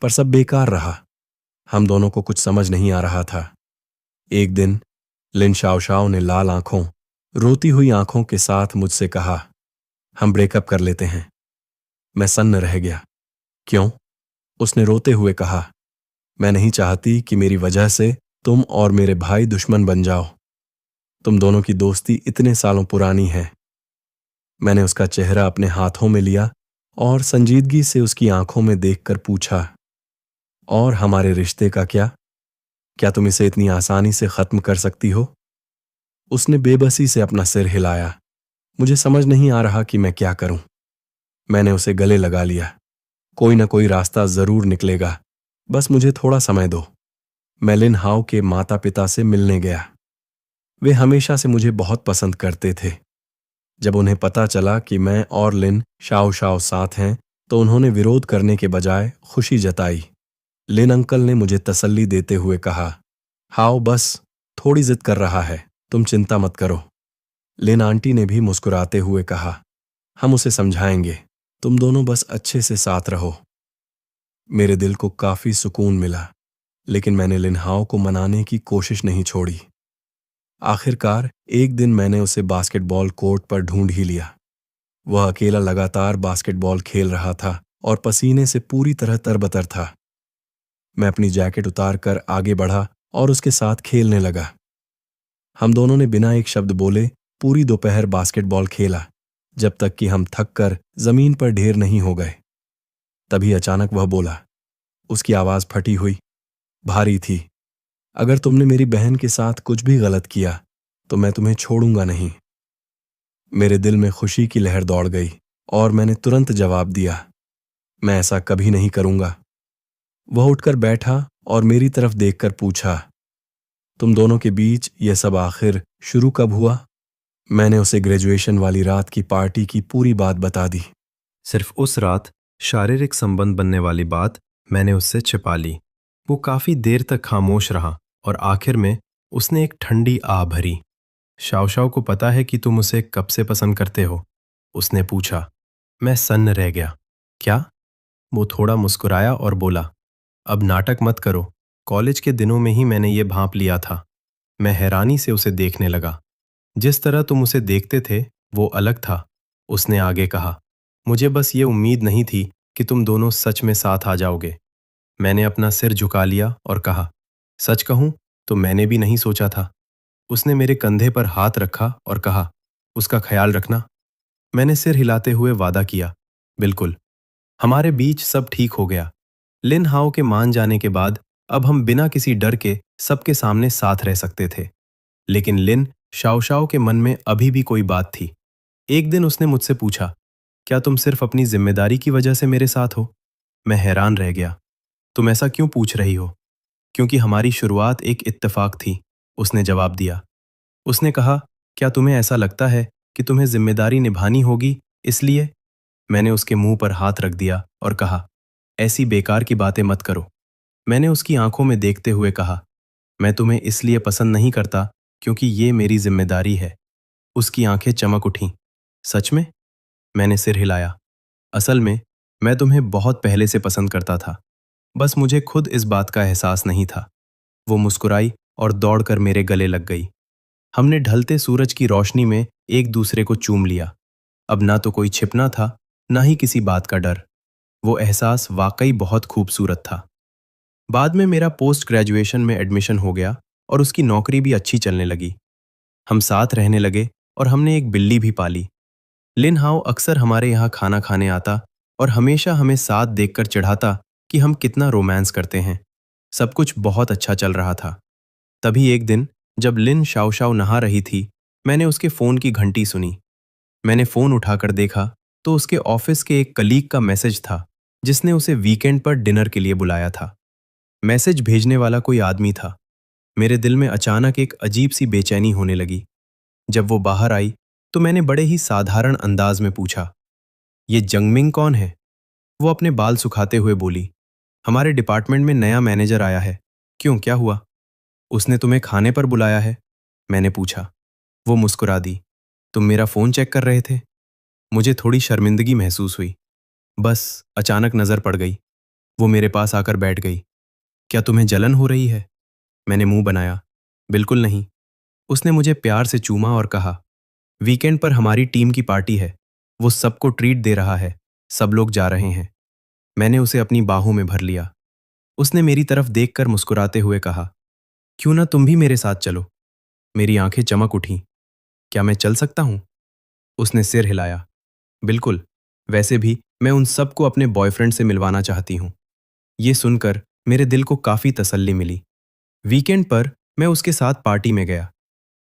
पर सब बेकार रहा। हम दोनों को कुछ समझ नहीं आ रहा था। एक दिन लिन शाओ शाओ ने लाल आंखों, रोती हुई आंखों के साथ मुझसे कहा, हम ब्रेकअप कर लेते हैं। मैं सन्न रह गया। क्यों? उसने रोते हुए कहा, मैं नहीं चाहती कि मेरी वजह से तुम और मेरे भाई दुश्मन बन जाओ। तुम दोनों की दोस्ती इतने सालों पुरानी है। मैंने उसका चेहरा अपने हाथों में लिया और संजीदगी से उसकी आंखों में देखकर पूछा, और हमारे रिश्ते का क्या? क्या तुम इसे इतनी आसानी से खत्म कर सकती हो? उसने बेबसी से अपना सिर हिलाया। मुझे समझ नहीं आ रहा कि मैं क्या करूं। मैंने उसे गले लगा लिया। कोई ना कोई रास्ता जरूर निकलेगा, बस मुझे थोड़ा समय दो। मैं लिन हाउ के माता पिता से मिलने गया। वे हमेशा से मुझे बहुत पसंद करते थे। जब उन्हें पता चला कि मैं और लिन शाओ शाओ साथ हैं, तो उन्होंने विरोध करने के बजाय खुशी जताई। लिन अंकल ने मुझे तसल्ली देते हुए कहा, हाओ बस थोड़ी जिद कर रहा है, तुम चिंता मत करो। लिन आंटी ने भी मुस्कुराते हुए कहा, हम उसे समझाएंगे, तुम दोनों बस अच्छे से साथ रहो। मेरे दिल को काफी सुकून मिला, लेकिन मैंने लिन हाओ को मनाने की कोशिश नहीं छोड़ी। आखिरकार एक दिन मैंने उसे बास्केटबॉल कोर्ट पर ढूंढ ही लिया। वह अकेला लगातार बास्केटबॉल खेल रहा था और पसीने से पूरी तरह तरबतर था। मैं अपनी जैकेट उतार कर आगे बढ़ा और उसके साथ खेलने लगा। हम दोनों ने बिना एक शब्द बोले पूरी दोपहर बास्केटबॉल खेला, जब तक कि हम थक कर जमीन पर ढेर नहीं हो गए। तभी अचानक वह बोला। उसकी आवाज फटी हुई, भारी थी। अगर तुमने मेरी बहन के साथ कुछ भी गलत किया तो मैं तुम्हें छोड़ूंगा नहीं। मेरे दिल में खुशी की लहर दौड़ गई और मैंने तुरंत जवाब दिया, मैं ऐसा कभी नहीं करूंगा। वह उठकर बैठा और मेरी तरफ देखकर पूछा, तुम दोनों के बीच यह सब आखिर शुरू कब हुआ? मैंने उसे ग्रेजुएशन वाली रात की पार्टी की पूरी बात बता दी। सिर्फ उस रात शारीरिक संबंध बनने वाली बात मैंने उससे छिपा ली। वो काफी देर तक खामोश रहा और आखिर में उसने एक ठंडी आह भरी। शाओशाओ को पता है कि तुम उसे कब से पसंद करते हो? उसने पूछा। मैं सन्न रह गया। क्या? वो थोड़ा मुस्कुराया और बोला, अब नाटक मत करो। कॉलेज के दिनों में ही मैंने ये भांप लिया था। मैं हैरानी से उसे देखने लगा। जिस तरह तुम उसे देखते थे वो अलग था। उसने आगे कहा, मुझे बस ये उम्मीद नहीं थी कि तुम दोनों सच में साथ आ जाओगे। मैंने अपना सिर झुका लिया और कहा, सच कहूं तो मैंने भी नहीं सोचा था। उसने मेरे कंधे पर हाथ रखा और कहा, उसका ख्याल रखना। मैंने सिर हिलाते हुए वादा किया, बिल्कुल। हमारे बीच सब ठीक हो गया। लिन हाओ के मान जाने के बाद अब हम बिना किसी डर के सबके सामने साथ रह सकते थे। लेकिन लिन शाओशाओ के मन में अभी भी कोई बात थी। एक दिन उसने मुझसे पूछा, क्या तुम सिर्फ अपनी जिम्मेदारी की वजह से मेरे साथ हो? मैं हैरान रह गया। तुम ऐसा क्यों पूछ रही हो? क्योंकि हमारी शुरुआत एक इत्तेफाक थी, उसने जवाब दिया। उसने कहा, क्या तुम्हें ऐसा लगता है कि तुम्हें जिम्मेदारी निभानी होगी इसलिए? मैंने उसके मुंह पर हाथ रख दिया और कहा, ऐसी बेकार की बातें मत करो। मैंने उसकी आंखों में देखते हुए कहा, मैं तुम्हें इसलिए पसंद नहीं करता क्योंकि ये मेरी जिम्मेदारी है। उसकी आंखें चमक उठीं। सच में? मैंने सिर हिलाया। असल में मैं तुम्हें बहुत पहले से पसंद करता था, बस मुझे खुद इस बात का एहसास नहीं था। वो मुस्कुराई और दौड़कर मेरे गले लग गई। हमने ढलते सूरज की रोशनी में एक दूसरे को चूम लिया। अब ना तो कोई छिपना था, ना ही किसी बात का डर। वो एहसास वाकई बहुत खूबसूरत था। बाद में मेरा पोस्ट ग्रेजुएशन में एडमिशन हो गया और उसकी नौकरी भी अच्छी चलने लगी। हम साथ रहने लगे और हमने एक बिल्ली भी पाली। लिन हाओ अक्सर हमारे यहाँ खाना खाने आता और हमेशा हमें साथ देखकर चिढ़ाता कि हम कितना रोमांस करते हैं। सब कुछ बहुत अच्छा चल रहा था। तभी एक दिन जब लिन शाओशाओ नहा रही थी, मैंने उसके फ़ोन की घंटी सुनी। मैंने फ़ोन उठाकर देखा तो उसके ऑफिस के एक कलीग का मैसेज था, जिसने उसे वीकेंड पर डिनर के लिए बुलाया था। मैसेज भेजने वाला कोई आदमी था। मेरे दिल में अचानक एक अजीब सी बेचैनी होने लगी। जब वो बाहर आई तो मैंने बड़े ही साधारण अंदाज में पूछा, ये जंगमिंग कौन है? वो अपने बाल सुखाते हुए बोली, हमारे डिपार्टमेंट में नया मैनेजर आया है। क्यों, क्या हुआ? उसने तुम्हें खाने पर बुलाया है? मैंने पूछा। वो मुस्कुरा दी। तुम मेरा फोन चेक कर रहे थे? मुझे थोड़ी शर्मिंदगी महसूस हुई। बस अचानक नजर पड़ गई। वो मेरे पास आकर बैठ गई। क्या तुम्हें जलन हो रही है? मैंने मुंह बनाया, बिल्कुल नहीं। उसने मुझे प्यार से चूमा और कहा, वीकेंड पर हमारी टीम की पार्टी है। वो सबको ट्रीट दे रहा है। सब लोग जा रहे हैं। मैंने उसे अपनी बाहों में भर लिया। उसने मेरी तरफ देखकर मुस्कुराते हुए कहा, क्यों ना तुम भी मेरे साथ चलो? मेरी आंखें चमक उठीं। क्या मैं चल सकता हूं? उसने सिर हिलाया। बिल्कुल। वैसे भी मैं उन सबको अपने बॉयफ्रेंड से मिलवाना चाहती हूं। ये सुनकर मेरे दिल को काफी तसल्ली मिली। वीकेंड पर मैं उसके साथ पार्टी में गया।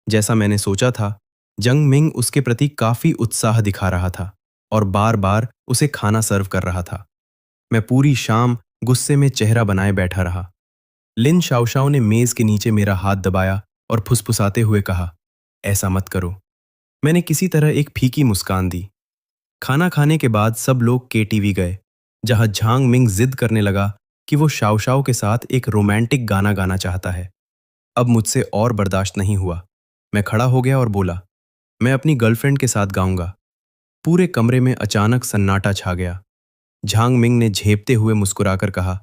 जैसा मैंने सोचा था, जंग मिंग उसके प्रति काफी उत्साह दिखा रहा था और बार बार उसे खाना सर्व कर रहा था। मैं पूरी शाम गुस्से में चेहरा बनाए बैठा रहा। लिन शाओशाओ ने मेज के नीचे मेरा हाथ दबाया और फुसफुसाते हुए कहा, ऐसा मत करो। मैंने किसी तरह एक फीकी मुस्कान दी। खाना खाने के बाद सब लोग केटीवी गए, जहां झांग मिंग जिद करने लगा कि वो शाओशाओ के साथ एक रोमांटिक गाना गाना चाहता है। अब मुझसे और बर्दाश्त नहीं हुआ। मैं खड़ा हो गया और बोला, मैं अपनी गर्लफ्रेंड के साथ गाऊंगा। पूरे कमरे में अचानक सन्नाटा छा गया। झांग मिंग ने झेपते हुए मुस्कुराकर कहा,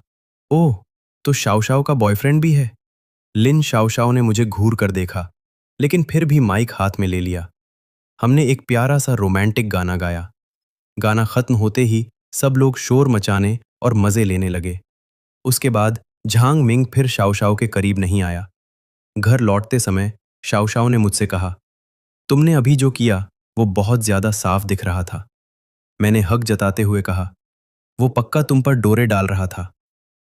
ओह, तो शाओशाओ का बॉयफ्रेंड भी है? लिन शाओशाओ ने मुझे घूर कर देखा। लेकिन फिर भी माइक हाथ में ले लिया। हमने एक प्यारा सा रोमांटिक गाना गाया। गाना खत्म होते ही सब लोग शोर मचाने और मजे लेने लगे। उसके बाद झांग मिंग फिर शाओशाओ के करीब नहीं आया। घर लौटते समय शाओशाओ ने मुझसे कहा, तुमने अभी जो किया वो बहुत ज्यादा साफ दिख रहा था। मैंने हक जताते हुए कहा, वो पक्का तुम पर डोरे डाल रहा था।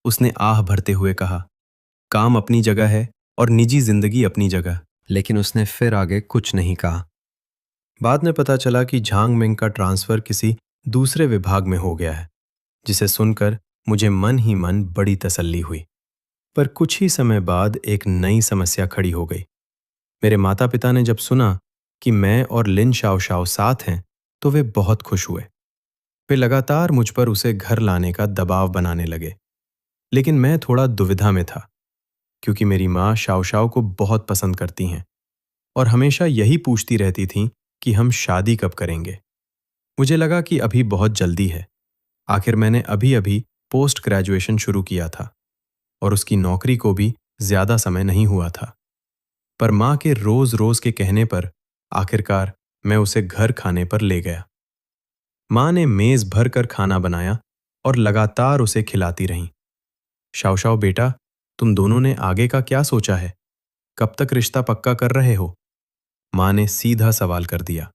उसने आह भरते हुए कहा, काम अपनी जगह है और निजी जिंदगी अपनी जगह। लेकिन उसने फिर आगे कुछ नहीं कहा। बाद में पता चला कि झांग मिंग का ट्रांसफर किसी दूसरे विभाग में हो गया है, जिसे सुनकर मुझे मन ही मन बड़ी तसल्ली हुई। पर कुछ ही समय बाद एक नई समस्या खड़ी हो गई। मेरे माता पिता ने जब सुना कि मैं और लिन शाओशाओ साथ हैं तो वे बहुत खुश हुए। वे लगातार मुझ पर उसे घर लाने का दबाव बनाने लगे। लेकिन मैं थोड़ा दुविधा में था, क्योंकि मेरी माँ शाओशाओ को बहुत पसंद करती हैं और हमेशा यही पूछती रहती थीं कि हम शादी कब करेंगे। मुझे लगा कि अभी बहुत जल्दी है। आखिर मैंने अभी अभी पोस्ट ग्रेजुएशन शुरू किया था और उसकी नौकरी को भी ज्यादा समय नहीं हुआ था। पर माँ के रोज रोज के कहने पर आखिरकार मैं उसे घर खाने पर ले गया। माँ ने मेज भर कर खाना बनाया और लगातार उसे खिलाती रहीं। शाओशाओ बेटा, तुम दोनों ने आगे का क्या सोचा है? कब तक रिश्ता पक्का कर रहे हो? माँ ने सीधा सवाल कर दिया।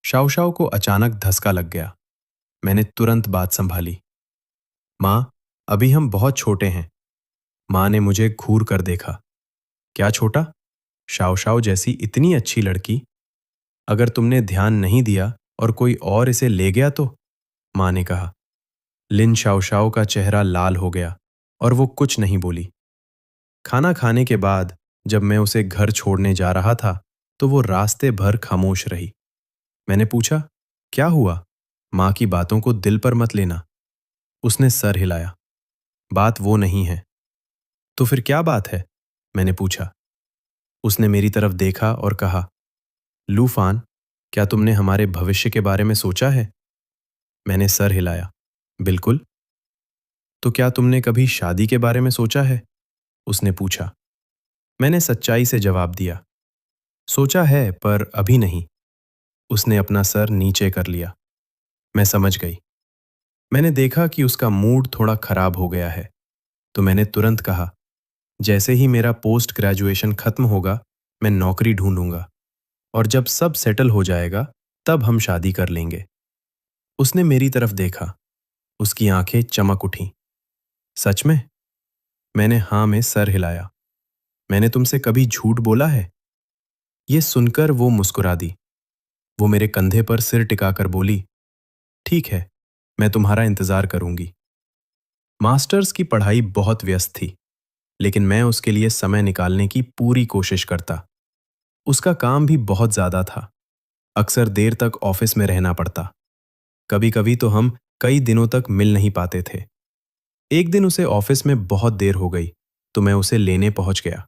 शाओशाओ को अचानक धक्का लग गया। मैंने तुरंत बात संभाली। माँ, अभी हम बहुत छोटे हैं। माँ ने मुझे घूर कर देखा। क्या छोटा? शाओशाओ जैसी इतनी अच्छी लड़की, अगर तुमने ध्यान नहीं दिया और कोई और इसे ले गया तो? माँ ने कहा। लिन शाओशाओ का चेहरा लाल हो गया और वो कुछ नहीं बोली। खाना खाने के बाद जब मैं उसे घर छोड़ने जा रहा था तो वो रास्ते भर खामोश रही। मैंने पूछा, क्या हुआ? माँ की बातों को दिल पर मत लेना। उसने सर हिलाया। बात वो नहीं है। तो फिर क्या बात है? मैंने पूछा। उसने मेरी तरफ देखा और कहा, लूफान, क्या तुमने हमारे भविष्य के बारे में सोचा है? मैंने सर हिलाया। बिल्कुल। तो क्या तुमने कभी शादी के बारे में सोचा है? उसने पूछा। मैंने सच्चाई से जवाब दिया, सोचा है पर अभी नहीं। उसने अपना सर नीचे कर लिया। मैं समझ गई। मैंने देखा कि उसका मूड थोड़ा खराब हो गया है, तो मैंने तुरंत कहा, जैसे ही मेरा पोस्ट ग्रेजुएशन खत्म होगा मैं नौकरी ढूंढूंगा और जब सब सेटल हो जाएगा तब हम शादी कर लेंगे। उसने मेरी तरफ देखा। उसकी आंखें चमक उठीं। सच में? मैंने हाँ में सर हिलाया। मैंने तुमसे कभी झूठ बोला है? ये सुनकर वो मुस्कुरा दी। वो मेरे कंधे पर सिर टिकाकर बोली, ठीक है, मैं तुम्हारा इंतजार करूंगी। मास्टर्स की पढ़ाई बहुत व्यस्त थी, लेकिन मैं उसके लिए समय निकालने की पूरी कोशिश करता। उसका काम भी बहुत ज्यादा था। अक्सर देर तक ऑफिस में रहना पड़ता। कभी कभी तो हम कई दिनों तक मिल नहीं पाते थे। एक दिन उसे ऑफिस में बहुत देर हो गई तो मैं उसे लेने पहुंच गया।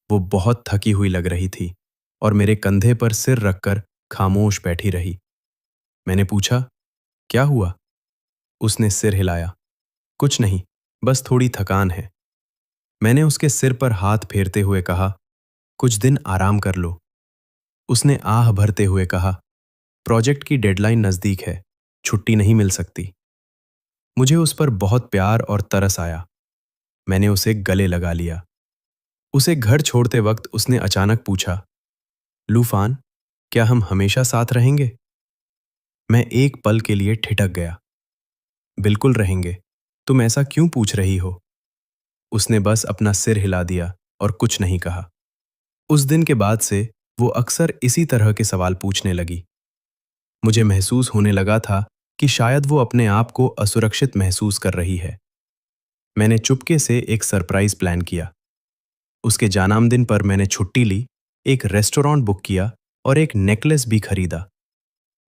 वो बहुत थकी हुई लग रही थी और मेरे कंधे पर सिर रखकर खामोश बैठी रही। मैंने पूछा, क्या हुआ? उसने सिर हिलाया। कुछ नहीं, बस थोड़ी थकान है। मैंने उसके सिर पर हाथ फेरते हुए कहा, कुछ दिन आराम कर लो। उसने आह भरते हुए कहा, प्रोजेक्ट की डेडलाइन नजदीक है, छुट्टी नहीं मिल सकती। मुझे उस पर बहुत प्यार और तरस आया। मैंने उसे गले लगा लिया। उसे घर छोड़ते वक्त उसने अचानक पूछा, लूफान, क्या हम हमेशा साथ रहेंगे? मैं एक पल के लिए ठिठक गया। बिल्कुल रहेंगे। तुम ऐसा क्यों पूछ रही हो? उसने बस अपना सिर हिला दिया और कुछ नहीं कहा। उस दिन के बाद से वो अक्सर इसी तरह के सवाल पूछने लगी। मुझे महसूस होने लगा था कि शायद वो अपने आप को असुरक्षित महसूस कर रही है। मैंने चुपके से एक सरप्राइज प्लान किया। उसके जन्मदिन पर मैंने छुट्टी ली, एक रेस्टोरेंट बुक किया और एक नेकलेस भी खरीदा।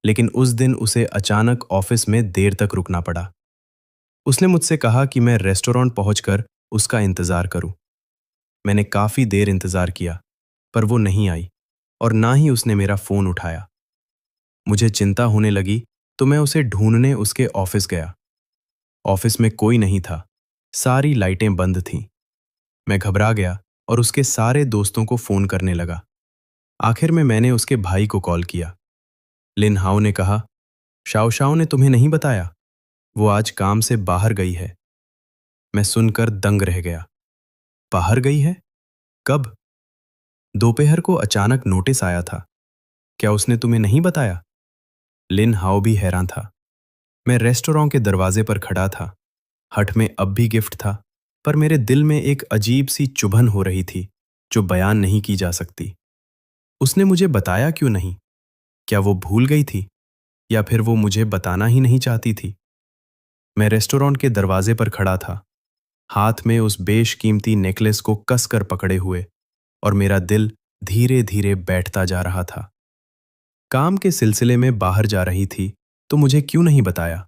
लेकिन उस दिन उसे अचानक ऑफिस में देर तक रुकना पड़ा। उसने मुझसे कहा कि मैं रेस्टोरेंट पहुंचकर उसका इंतजार करूं। मैंने काफी देर इंतजार किया, पर वो नहीं आई और ना ही उसने मेरा फोन उठाया। मुझे चिंता होने लगी तो मैं उसे ढूंढने उसके ऑफिस गया। ऑफिस में कोई नहीं था, सारी लाइटें बंद थीं। मैं घबरा गया और उसके सारे दोस्तों को फोन करने लगा, आखिर में मैंने उसके भाई को कॉल किया। लिन हाओ ने कहा, शाओ शाओ ने तुम्हें नहीं बताया, वो आज काम से बाहर गई है। मैं सुनकर दंग रह गया। बाहर गई है? कब? दोपहर को अचानक नोटिस आया था। क्या उसने तुम्हें नहीं बताया? लिन हाओ भी हैरान था। मैं रेस्टोरेंट के दरवाजे पर खड़ा था। हट में अब भी गिफ्ट था, पर मेरे दिल में एक अजीब सी चुभन हो रही थी जो बयान नहीं की जा सकती। उसने मुझे बताया क्यों नहीं? क्या वो भूल गई थी, या फिर वो मुझे बताना ही नहीं चाहती थी? मैं रेस्टोरेंट के दरवाजे पर खड़ा था, हाथ में उस बेशकीमती नेकलेस को कसकर पकड़े हुए, और मेरा दिल धीरे धीरे बैठता जा रहा था। काम के सिलसिले में बाहर जा रही थी, तो मुझे क्यों नहीं बताया?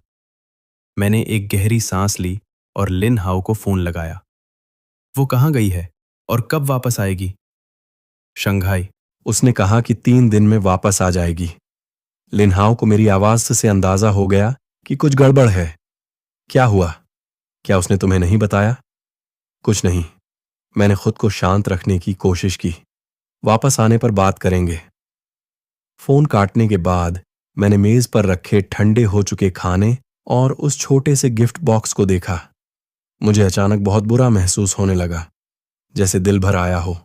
मैंने एक गहरी सांस ली और लिन हाओ को फोन लगाया। वो कहाँ गई है और कब वापस आएगी? शंघाई। उसने कहा कि 3 दिन में वापस आ जाएगी। लिनहाओ को मेरी आवाज से अंदाजा हो गया कि कुछ गड़बड़ है। क्या हुआ? क्या उसने तुम्हें नहीं बताया? कुछ नहीं। मैंने खुद को शांत रखने की कोशिश की। वापस आने पर बात करेंगे। फोन काटने के बाद मैंने मेज पर रखे ठंडे हो चुके खाने और उस छोटे से गिफ्ट बॉक्स को देखा। मुझे अचानक बहुत बुरा महसूस होने लगा, जैसे दिल भर आया हो।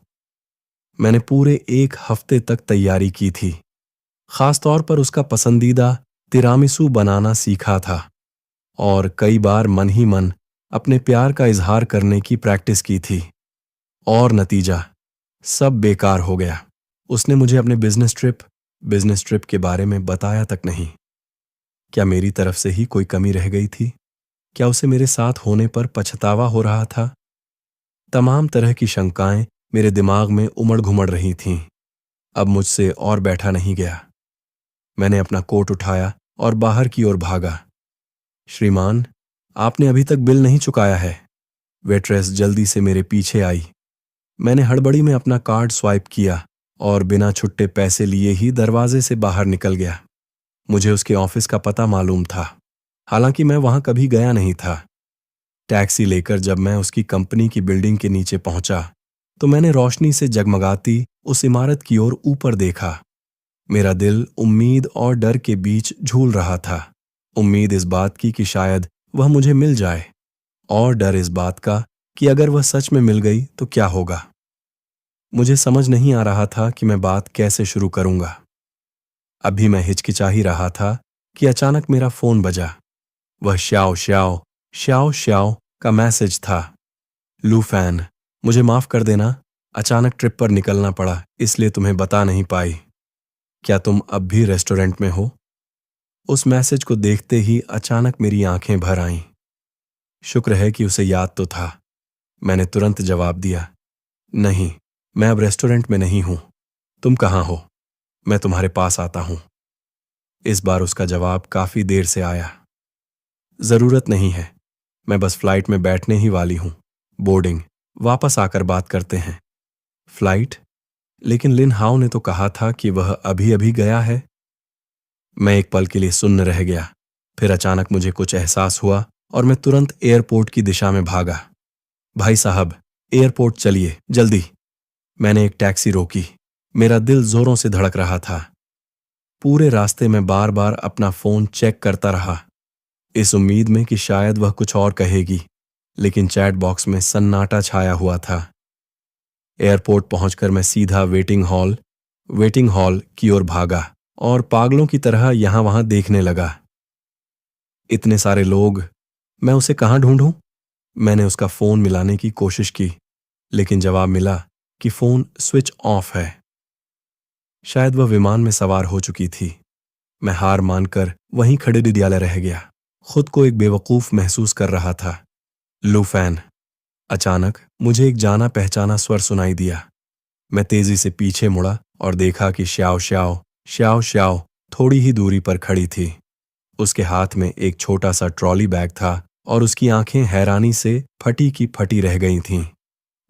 मैंने पूरे 1 हफ्ते तक तैयारी की थी, खासतौर पर उसका पसंदीदा तिरामिसू बनाना सीखा था, और कई बार मन ही मन अपने प्यार का इजहार करने की प्रैक्टिस की थी। और नतीजा सब बेकार हो गया। उसने मुझे अपने बिजनेस ट्रिप के बारे में बताया तक नहीं। क्या मेरी तरफ से ही कोई कमी रह गई थी? क्या उसे मेरे साथ होने पर पछतावा हो रहा था? तमाम तरह की शंकाएं मेरे दिमाग में उमड़ घुमड़ रही थीं। अब मुझसे और बैठा नहीं गया। मैंने अपना कोट उठाया और बाहर की ओर भागा। श्रीमान, आपने अभी तक बिल नहीं चुकाया है। वेट्रेस जल्दी से मेरे पीछे आई। मैंने हड़बड़ी में अपना कार्ड स्वाइप किया और बिना छुट्टे पैसे लिए ही दरवाजे से बाहर निकल गया। मुझे उसके ऑफिस का पता मालूम था, हालांकि मैं वहां कभी गया नहीं था। टैक्सी लेकर जब मैं उसकी कंपनी की बिल्डिंग के नीचे पहुंचा, तो मैंने रोशनी से जगमगाती उस इमारत की ओर ऊपर देखा। मेरा दिल उम्मीद और डर के बीच झूल रहा था। उम्मीद इस बात की कि शायद वह मुझे मिल जाए, और डर इस बात का कि अगर वह सच में मिल गई तो क्या होगा। मुझे समझ नहीं आ रहा था कि मैं बात कैसे शुरू करूंगा। अभी मैं हिचकिचा ही रहा था कि अचानक मेरा फोन बजा। वह श्याओ श्याओ श्याओ श्याओ का मैसेज था। लूफैन, मुझे माफ कर देना, अचानक ट्रिप पर निकलना पड़ा, इसलिए तुम्हें बता नहीं पाई। क्या तुम अब भी रेस्टोरेंट में हो? उस मैसेज को देखते ही अचानक मेरी आंखें भर आईं। शुक्र है कि उसे याद तो था। मैंने तुरंत जवाब दिया, नहीं, मैं अब रेस्टोरेंट में नहीं हूं। तुम कहां हो? मैं तुम्हारे पास आता हूं। इस बार उसका जवाब काफी देर से आया। जरूरत नहीं है, मैं बस फ्लाइट में बैठने ही वाली हूं। बोर्डिंग, वापस आकर बात करते हैं। फ्लाइट? लेकिन लिन हाओ ने तो कहा था कि वह अभी अभी गया है। मैं एक पल के लिए सुन्न रह गया। फिर अचानक मुझे कुछ एहसास हुआ और मैं तुरंत एयरपोर्ट की दिशा में भागा। भाई साहब, एयरपोर्ट चलिए, जल्दी। मैंने एक टैक्सी रोकी। मेरा दिल जोरों से धड़क रहा था। पूरे रास्ते में बार बार अपना फोन चेक करता रहा, इस उम्मीद में कि शायद वह कुछ और कहेगी, लेकिन चैट बॉक्स में सन्नाटा छाया हुआ था। एयरपोर्ट पहुंचकर मैं सीधा वेटिंग हॉल की ओर भागा और पागलों की तरह यहां वहां देखने लगा। इतने सारे लोग, मैं उसे कहां ढूंढूं? मैंने उसका फोन मिलाने की कोशिश की, लेकिन जवाब मिला कि फोन स्विच ऑफ है। शायद वह विमान में सवार हो चुकी थी। मैं हार मानकर वहीं खड़े विद्यालय रह गया। खुद को एक बेवकूफ महसूस कर रहा था। लूफैन। अचानक मुझे एक जाना पहचाना स्वर सुनाई दिया। मैं तेजी से पीछे मुड़ा और देखा कि श्याओ श्याओ श्याओ श्याओ थोड़ी ही दूरी पर खड़ी थी। उसके हाथ में एक छोटा सा ट्रॉली बैग था और उसकी आंखें हैरानी से फटी की फटी रह गई थीं।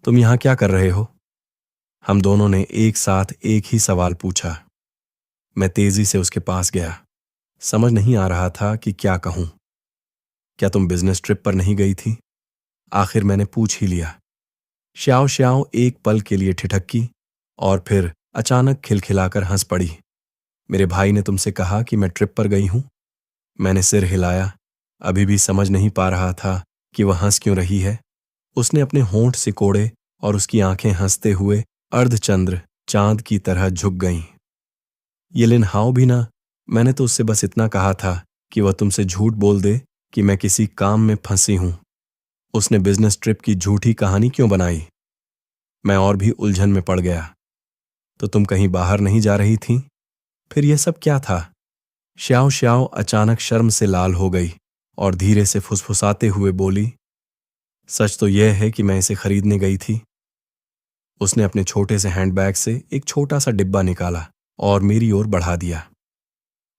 तुम यहां क्या कर रहे हो? हम दोनों ने एक साथ एक ही सवाल पूछा। मैं तेजी से उसके पास गया। समझ नहीं आ रहा था कि क्या कहूं। क्या तुम बिजनेस ट्रिप पर नहीं गई थी? आखिर मैंने पूछ ही लिया। श्याओ श्याओ एक पल के लिए ठिठकी और फिर अचानक खिलखिलाकर हंस पड़ी। मेरे भाई ने तुमसे कहा कि मैं ट्रिप पर गई हूं। मैंने सिर हिलाया, अभी भी समझ नहीं पा रहा था कि वह हंस क्यों रही है। उसने अपने होंठ सिकोड़े और उसकी आंखें हंसते हुए अर्धचंद्र चांद की तरह झुक गईं। ये लिन हाओ भी ना, मैंने तो उससे बस इतना कहा था कि वह तुमसे झूठ बोल दे कि मैं किसी काम में फंसी हूं। उसने बिजनेस ट्रिप की झूठी कहानी क्यों बनाई? मैं और भी उलझन में पड़ गया। तो तुम कहीं बाहर नहीं जा रही थी? फिर यह सब क्या था? श्याओ श्याओ अचानक शर्म से लाल हो गई और धीरे से फुसफुसाते हुए बोली, सच तो यह है कि मैं इसे खरीदने गई थी। उसने अपने छोटे से हैंडबैग से एक छोटा सा डिब्बा निकाला और मेरी ओर बढ़ा दिया।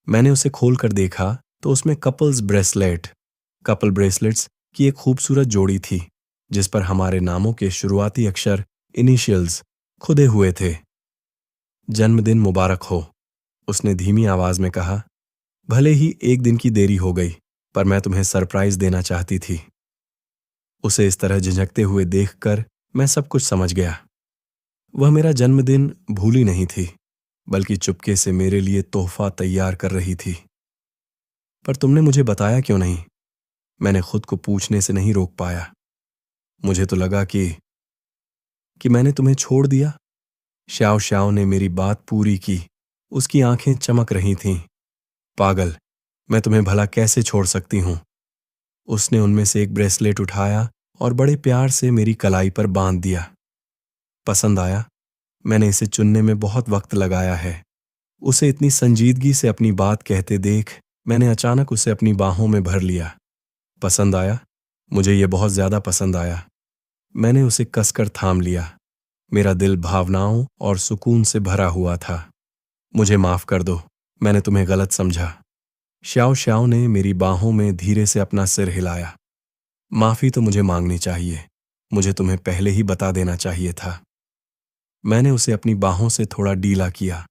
मैंने उसे खोलकर देखा तो उसमें कपल ब्रेसलेट्स की एक खूबसूरत जोड़ी थी, जिस पर हमारे नामों के शुरुआती अक्षर इनिशियल्स खुदे हुए थे। जन्मदिन मुबारक हो, उसने धीमी आवाज में कहा। भले ही एक दिन की देरी हो गई, पर मैं तुम्हें सरप्राइज देना चाहती थी। उसे इस तरह झिझकते हुए देखकर मैं सब कुछ समझ गया। वह मेरा जन्मदिन भूली नहीं थी, बल्कि चुपके से मेरे लिए तोहफा तैयार कर रही थी। पर तुमने मुझे बताया क्यों नहीं? मैंने खुद को पूछने से नहीं रोक पाया। मुझे तो लगा कि मैंने तुम्हें छोड़ दिया। श्याओ श्याओ ने मेरी बात पूरी की। उसकी आंखें चमक रही थीं। पागल, मैं तुम्हें भला कैसे छोड़ सकती हूं? उसने उनमें से एक ब्रेसलेट उठाया और बड़े प्यार से मेरी कलाई पर बांध दिया। पसंद आया? मैंने इसे चुनने में बहुत वक्त लगाया है। उसे इतनी संजीदगी से अपनी बात कहते देख मैंने अचानक उसे अपनी बाहों में भर लिया। पसंद आया? मुझे यह बहुत ज्यादा पसंद आया। मैंने उसे कसकर थाम लिया। मेरा दिल भावनाओं और सुकून से भरा हुआ था। मुझे माफ कर दो, मैंने तुम्हें गलत समझा। श्याओ श्याओ ने मेरी बाहों में धीरे से अपना सिर हिलाया। माफी तो मुझे मांगनी चाहिए, मुझे तुम्हें पहले ही बता देना चाहिए था। मैंने उसे अपनी बाहों से थोड़ा ढीला किया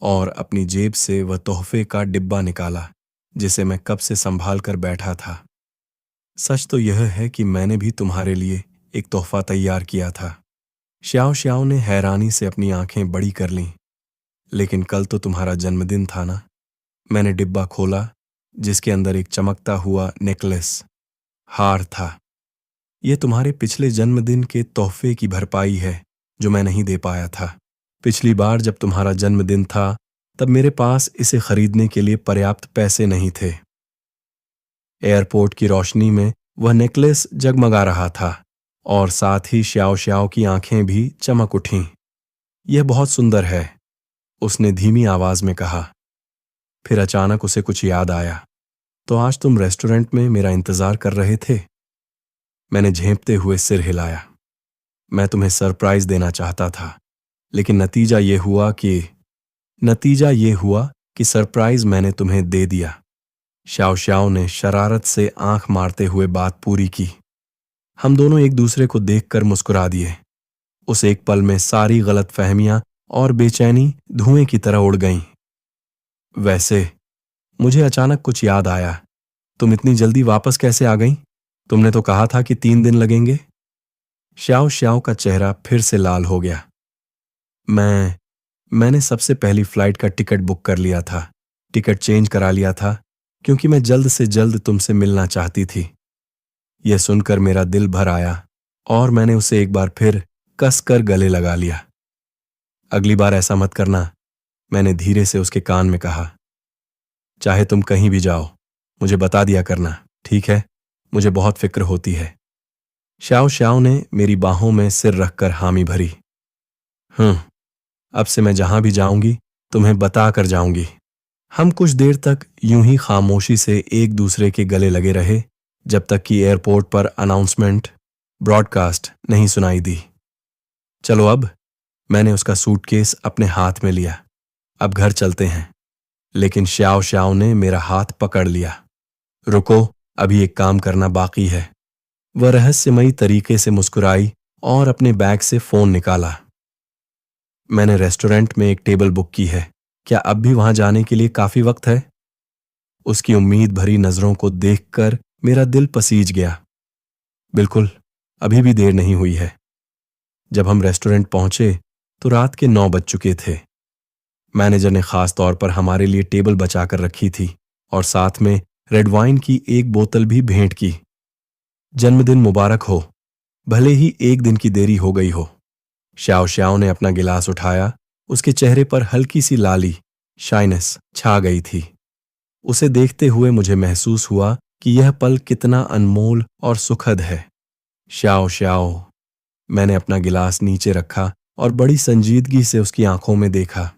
और अपनी जेब से वह तोहफे का डिब्बा निकाला, जिसे मैं कब से संभाल कर बैठा था। सच तो यह है कि मैंने भी तुम्हारे लिए एक तोहफा तैयार किया था। श्याओ श्याओ ने हैरानी से अपनी आंखें बड़ी कर लीं। लेकिन कल तो तुम्हारा जन्मदिन था ना? मैंने डिब्बा खोला, जिसके अंदर एक चमकता हुआ नेकलेस हार था। यह तुम्हारे पिछले जन्मदिन के तोहफे की भरपाई है, जो मैं नहीं दे पाया था। पिछली बार जब तुम्हारा जन्मदिन था, तब मेरे पास इसे खरीदने के लिए पर्याप्त पैसे नहीं थे। एयरपोर्ट की रोशनी में वह नेकलेस जगमगा रहा था और साथ ही श्याओ श्याओ की आंखें भी चमक उठीं। यह बहुत सुंदर है, उसने धीमी आवाज में कहा। फिर अचानक उसे कुछ याद आया। तो आज तुम रेस्टोरेंट में मेरा इंतजार कर रहे थे? मैंने झेंपते हुए सिर हिलाया। मैं तुम्हें सरप्राइज देना चाहता था, लेकिन नतीजा ये हुआ कि सरप्राइज मैंने तुम्हें दे दिया। श्याओ श्याओ ने शरारत से आंख मारते हुए बात पूरी की। हम दोनों एक दूसरे को देखकर मुस्कुरा दिए। उस एक पल में सारी गलतफहमियां और बेचैनी धुएं की तरह उड़ गईं। वैसे मुझे अचानक कुछ याद आया। तुम इतनी जल्दी वापस कैसे आ गईं? तुमने तो कहा था कि 3 दिन लगेंगे। श्याओ श्याओ का चेहरा फिर से लाल हो गया। मैंने सबसे पहली फ्लाइट का टिकट बुक कर लिया था, टिकट चेंज करा लिया था, क्योंकि मैं जल्द से जल्द तुमसे मिलना चाहती थी। यह सुनकर मेरा दिल भर आया और मैंने उसे एक बार फिर कसकर गले लगा लिया। अगली बार ऐसा मत करना, मैंने धीरे से उसके कान में कहा। चाहे तुम कहीं भी जाओ, मुझे बता दिया करना, ठीक है? मुझे बहुत फिक्र होती है। श्याओ श्याओ ने मेरी बाहों में सिर रखकर हामी भरी। अब से मैं जहां भी जाऊंगी तुम्हें बता कर जाऊंगी। हम कुछ देर तक यूं ही खामोशी से एक दूसरे के गले लगे रहे, जब तक कि एयरपोर्ट पर अनाउंसमेंट ब्रॉडकास्ट नहीं सुनाई दी। चलो अब, मैंने उसका सूटकेस अपने हाथ में लिया। अब घर चलते हैं। लेकिन श्याओ श्याओ ने मेरा हाथ पकड़ लिया। रुको, अभी एक काम करना बाकी है। वह रहस्यमयी तरीके से मुस्कुराई और अपने बैग से फोन निकाला। मैंने रेस्टोरेंट में एक टेबल बुक की है, क्या अब भी वहां जाने के लिए काफी वक्त है? उसकी उम्मीद भरी नजरों को देखकर मेरा दिल पसीज गया। बिल्कुल, अभी भी देर नहीं हुई है। जब हम रेस्टोरेंट पहुंचे तो रात के 9 बज चुके थे। मैनेजर ने खास तौर पर हमारे लिए टेबल बचाकर रखी थी और साथ में रेड वाइन की एक बोतल भी भेंट की। जन्मदिन मुबारक हो, भले ही एक दिन की देरी हो गई हो। श्याओ श्याओ ने अपना गिलास उठाया। उसके चेहरे पर हल्की सी लाली शाइनेस छा गई थी। उसे देखते हुए मुझे महसूस हुआ कि यह पल कितना अनमोल और सुखद है। श्याओ श्याओ, मैंने अपना गिलास नीचे रखा और बड़ी संजीदगी से उसकी आंखों में देखा।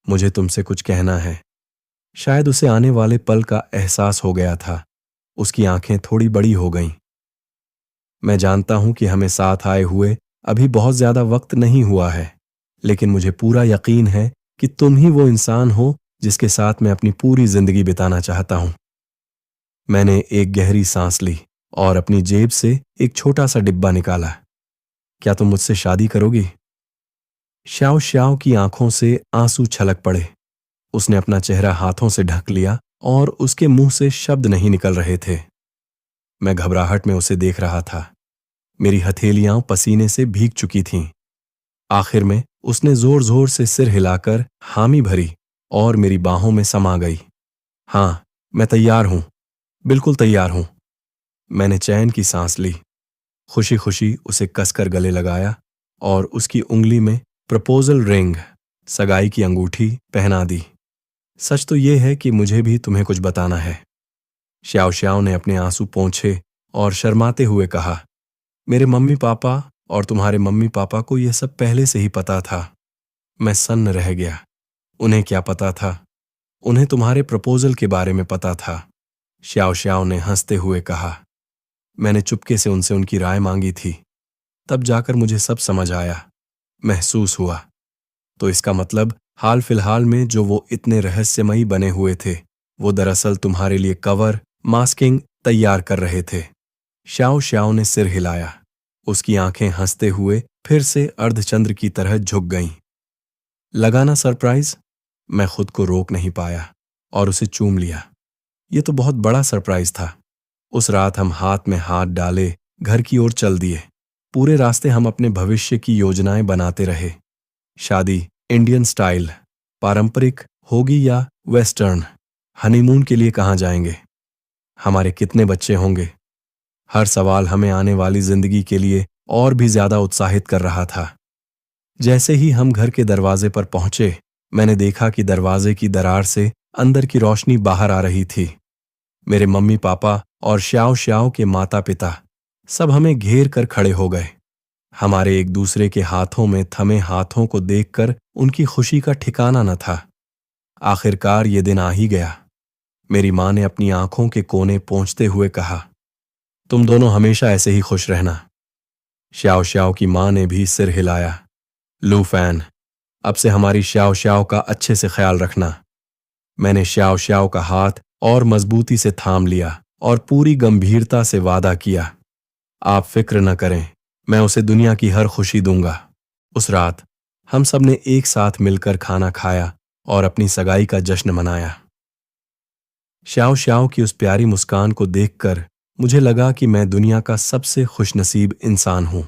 मुझे तुमसे कुछ कहना है। शायद उसे आने वाले पल का एहसास हो गया था। उसकी आंखें थोड़ी बड़ी हो गईं। मैं जानता हूं कि हमें साथ आए हुए अभी बहुत ज्यादा वक्त नहीं हुआ है, लेकिन मुझे पूरा यकीन है कि तुम ही वो इंसान हो जिसके साथ मैं अपनी पूरी जिंदगी बिताना चाहता हूं। मैंने एक गहरी सांस ली और अपनी जेब से एक छोटा सा डिब्बा निकाला। क्या तुम मुझसे शादी करोगी? श्याओ श्याओ की आंखों से आंसू छलक पड़े। उसने अपना चेहरा हाथों से ढक लिया और उसके मुंह से शब्द नहीं निकल रहे थे। मैं घबराहट में उसे देख रहा था। मेरी हथेलियां पसीने से भीग चुकी थीं। आखिर में उसने जोर जोर से सिर हिलाकर हामी भरी और मेरी बाहों में समा गई। हां, मैं तैयार हूं, बिल्कुल तैयार हूं। मैंने चैन की सांस ली, खुशी खुशी उसे कसकर गले लगाया और उसकी उंगली में प्रपोजल रिंग, सगाई की अंगूठी पहना दी। सच तो यह है कि मुझे भी तुम्हें कुछ बताना है। श्याओ श्याओ ने अपने आंसू पोंछे और शर्माते हुए कहा, मेरे मम्मी पापा और तुम्हारे मम्मी पापा को यह सब पहले से ही पता था। मैं सन्न रह गया। उन्हें क्या पता था? उन्हें तुम्हारे प्रपोजल के बारे में पता था। श्याओ श्याओ ने हंसते हुए कहा, मैंने चुपके से उनसे उनकी राय मांगी थी। तब जाकर मुझे सब समझ आया, महसूस हुआ। तो इसका मतलब हाल फिलहाल में जो वो इतने रहस्यमयी बने हुए थे, वो दरअसल तुम्हारे लिए कवर मास्किंग तैयार कर रहे थे। श्याओ श्याओ ने सिर हिलाया। उसकी आंखें हंसते हुए फिर से अर्धचंद्र की तरह झुक गईं। लगा ना सरप्राइज? मैं खुद को रोक नहीं पाया और उसे चूम लिया। ये तो बहुत बड़ा सरप्राइज था। उस रात हम हाथ में हाथ डाले घर की ओर चल दिए। पूरे रास्ते हम अपने भविष्य की योजनाएं बनाते रहे। शादी इंडियन स्टाइल, पारंपरिक होगी या वेस्टर्न? हनीमून के लिए कहाँ जाएंगे? हमारे कितने बच्चे होंगे? हर सवाल हमें आने वाली जिंदगी के लिए और भी ज्यादा उत्साहित कर रहा था। जैसे ही हम घर के दरवाजे पर पहुंचे, मैंने देखा कि दरवाजे की दरार से अंदर की रोशनी बाहर आ रही थी। मेरे मम्मी पापा और श्याओ श्याओ के माता पिता सब हमें घेर कर खड़े हो गए। हमारे एक दूसरे के हाथों में थमे हाथों को देखकर उनकी खुशी का ठिकाना न था। आखिरकार ये दिन आ ही गया। मेरी मां ने अपनी आंखों के कोने पोंछते हुए कहा, तुम दोनों हमेशा ऐसे ही खुश रहना। श्याओ श्याओ की मां ने भी सिर हिलाया। लू फैन, अब से हमारी श्याओ श्याओ का अच्छे से ख्याल रखना। मैंने श्याओ श्याओ का हाथ और मजबूती से थाम लिया और पूरी गंभीरता से वादा किया, आप फिक्र न करें, मैं उसे दुनिया की हर खुशी दूंगा। उस रात हम सब ने एक साथ मिलकर खाना खाया और अपनी सगाई का जश्न मनाया। श्याओ श्याओ की उस प्यारी मुस्कान को देखकर मुझे लगा कि मैं दुनिया का सबसे खुशनसीब इंसान हूं।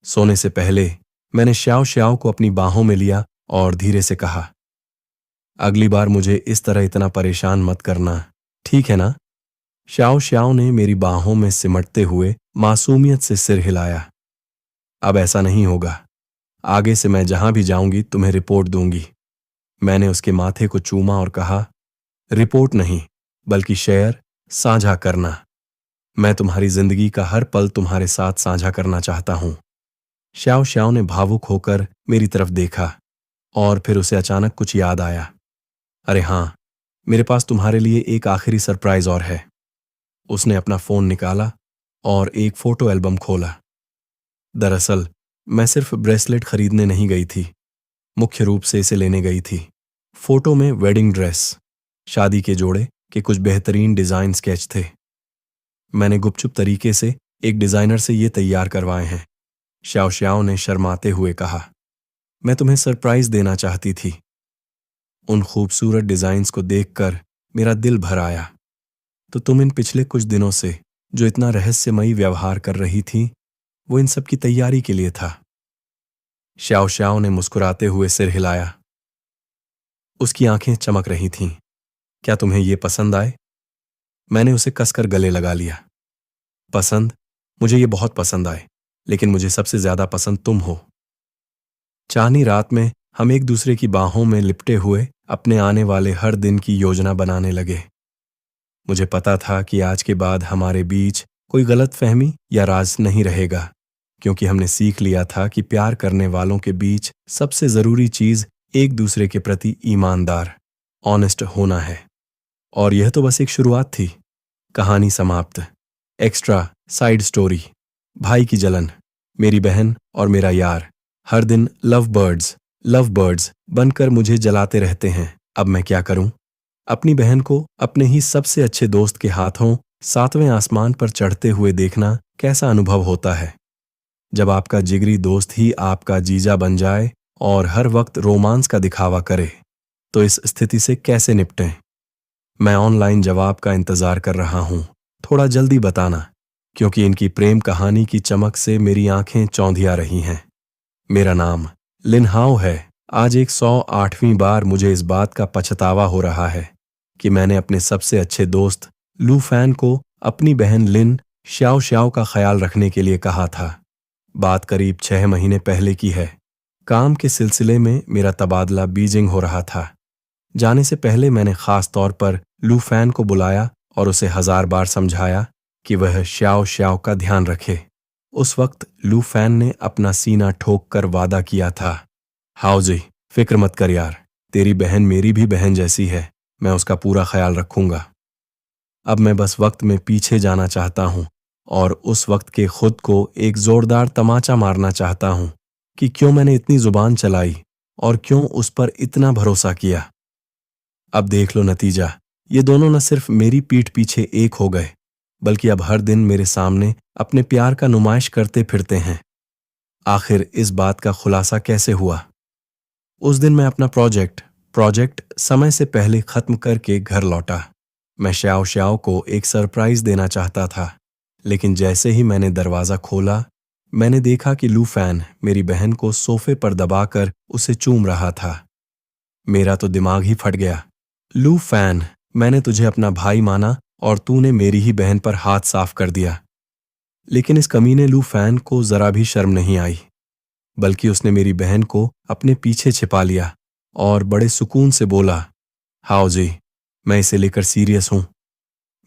सोने से पहले मैंने श्याओ श्याओ को अपनी बाहों में लिया और धीरे से कहा, अगली बार मुझे इस तरह इतना परेशान मत करना, ठीक है ना? श्याओ श्याओ ने मेरी बाहों में सिमटते हुए मासूमियत से सिर हिलाया। अब ऐसा नहीं होगा। आगे से मैं जहां भी जाऊंगी तुम्हें रिपोर्ट दूंगी। मैंने उसके माथे को चूमा और कहा, रिपोर्ट नहीं, बल्कि शेयर, साझा करना। मैं तुम्हारी जिंदगी का हर पल तुम्हारे साथ साझा करना चाहता हूं। श्याओ श्याओ ने भावुक होकर मेरी तरफ देखा और फिर उसे अचानक कुछ याद आया। अरे हां, मेरे पास तुम्हारे लिए एक आखिरी सरप्राइज और है। उसने अपना फोन निकाला और एक फोटो एल्बम खोला। दरअसल मैं सिर्फ ब्रेसलेट खरीदने नहीं गई थी, मुख्य रूप से इसे लेने गई थी। फोटो में वेडिंग ड्रेस, शादी के जोड़े के कुछ बेहतरीन डिजाइन स्केच थे। मैंने गुपचुप तरीके से एक डिजाइनर से ये तैयार करवाए हैं। श्याओ श्याओ ने शर्माते हुए कहा, मैं तुम्हें सरप्राइज देना चाहती थी। उन खूबसूरत डिजाइन्स को देखकर मेरा दिल भर आया। तो तुम इन पिछले कुछ दिनों से जो इतना रहस्यमयी व्यवहार कर रही थी, वो इन सब की तैयारी के लिए था। श्याओ श्याओ ने मुस्कुराते हुए सिर हिलाया। उसकी आंखें चमक रही थीं। क्या तुम्हें ये पसंद आए? मैंने उसे कसकर गले लगा लिया। पसंद? मुझे ये बहुत पसंद आए, लेकिन मुझे सबसे ज्यादा पसंद तुम हो। चांदनी रात में हम एक दूसरे की बाहों में लिपटे हुए अपने आने वाले हर दिन की योजना बनाने लगे। मुझे पता था कि आज के बाद हमारे बीच कोई गलतफहमी या राज नहीं रहेगा, क्योंकि हमने सीख लिया था कि प्यार करने वालों के बीच सबसे जरूरी चीज एक दूसरे के प्रति ईमानदार, ऑनेस्ट होना है। और यह तो बस एक शुरुआत थी। कहानी समाप्त। Extra side story. भाई की जलन, मेरी बहन और मेरा यार हर दिन लव बर्ड्स बनकर मुझे जलाते रहते हैं। अब मैं क्या करूं? अपनी बहन को अपने ही सबसे अच्छे दोस्त के हाथों 7वें आसमान पर चढ़ते हुए देखना कैसा अनुभव होता है। जब आपका जिगरी दोस्त ही आपका जीजा बन जाए और हर वक्त रोमांस का दिखावा करे, तो इस स्थिति से कैसे निपटें? मैं ऑनलाइन जवाब का इंतजार कर रहा हूं। थोड़ा जल्दी बताना, क्योंकि इनकी प्रेम कहानी की चमक से मेरी आंखें चौंधिया रही हैं। मेरा नाम लिन हाओ है। आज 108वीं बार मुझे इस बात का पछतावा हो रहा है कि मैंने अपने सबसे अच्छे दोस्त लू फैन को अपनी बहन लिन श्याओ श्याओ का ख्याल रखने के लिए कहा था। बात करीब 6 महीने पहले की है। काम के सिलसिले में मेरा तबादला बीजिंग हो रहा था। जाने से पहले मैंने खास तौर पर लू फैन को बुलाया और उसे 1000 बार समझाया कि वह श्याओ श्याओ का ध्यान रखे। उस वक्त लू फैन ने अपना सीना ठोक कर वादा किया था, हाओ जी, फिक्र मत कर यार, तेरी बहन मेरी भी बहन जैसी है, मैं उसका पूरा ख्याल रखूंगा। अब मैं बस वक्त में पीछे जाना चाहता हूं और उस वक्त के खुद को एक जोरदार तमाचा मारना चाहता हूं कि क्यों मैंने इतनी जुबान चलाई और क्यों उस पर इतना भरोसा किया। अब देख लो नतीजा, ये दोनों न सिर्फ मेरी पीठ पीछे एक हो गए, बल्कि अब हर दिन मेरे सामने अपने प्यार का नुमाइश करते फिरते हैं। आखिर इस बात का खुलासा कैसे हुआ? उस दिन मैं अपना प्रोजेक्ट समय से पहले खत्म करके घर लौटा। मैं श्याओ श्याओ को एक सरप्राइज देना चाहता था, लेकिन जैसे ही मैंने दरवाजा खोला, मैंने देखा कि लू फैन मेरी बहन को सोफे पर दबाकर उसे चूम रहा था। मेरा तो दिमाग ही फट गया। लू फैन, मैंने तुझे अपना भाई माना और तूने मेरी ही बहन पर हाथ साफ कर दिया। लेकिन इस कमीने लू फैन को जरा भी शर्म नहीं आई, बल्कि उसने मेरी बहन को अपने पीछे छिपा लिया और बड़े सुकून से बोला, हाओ जी, मैं इसे लेकर सीरियस हूं।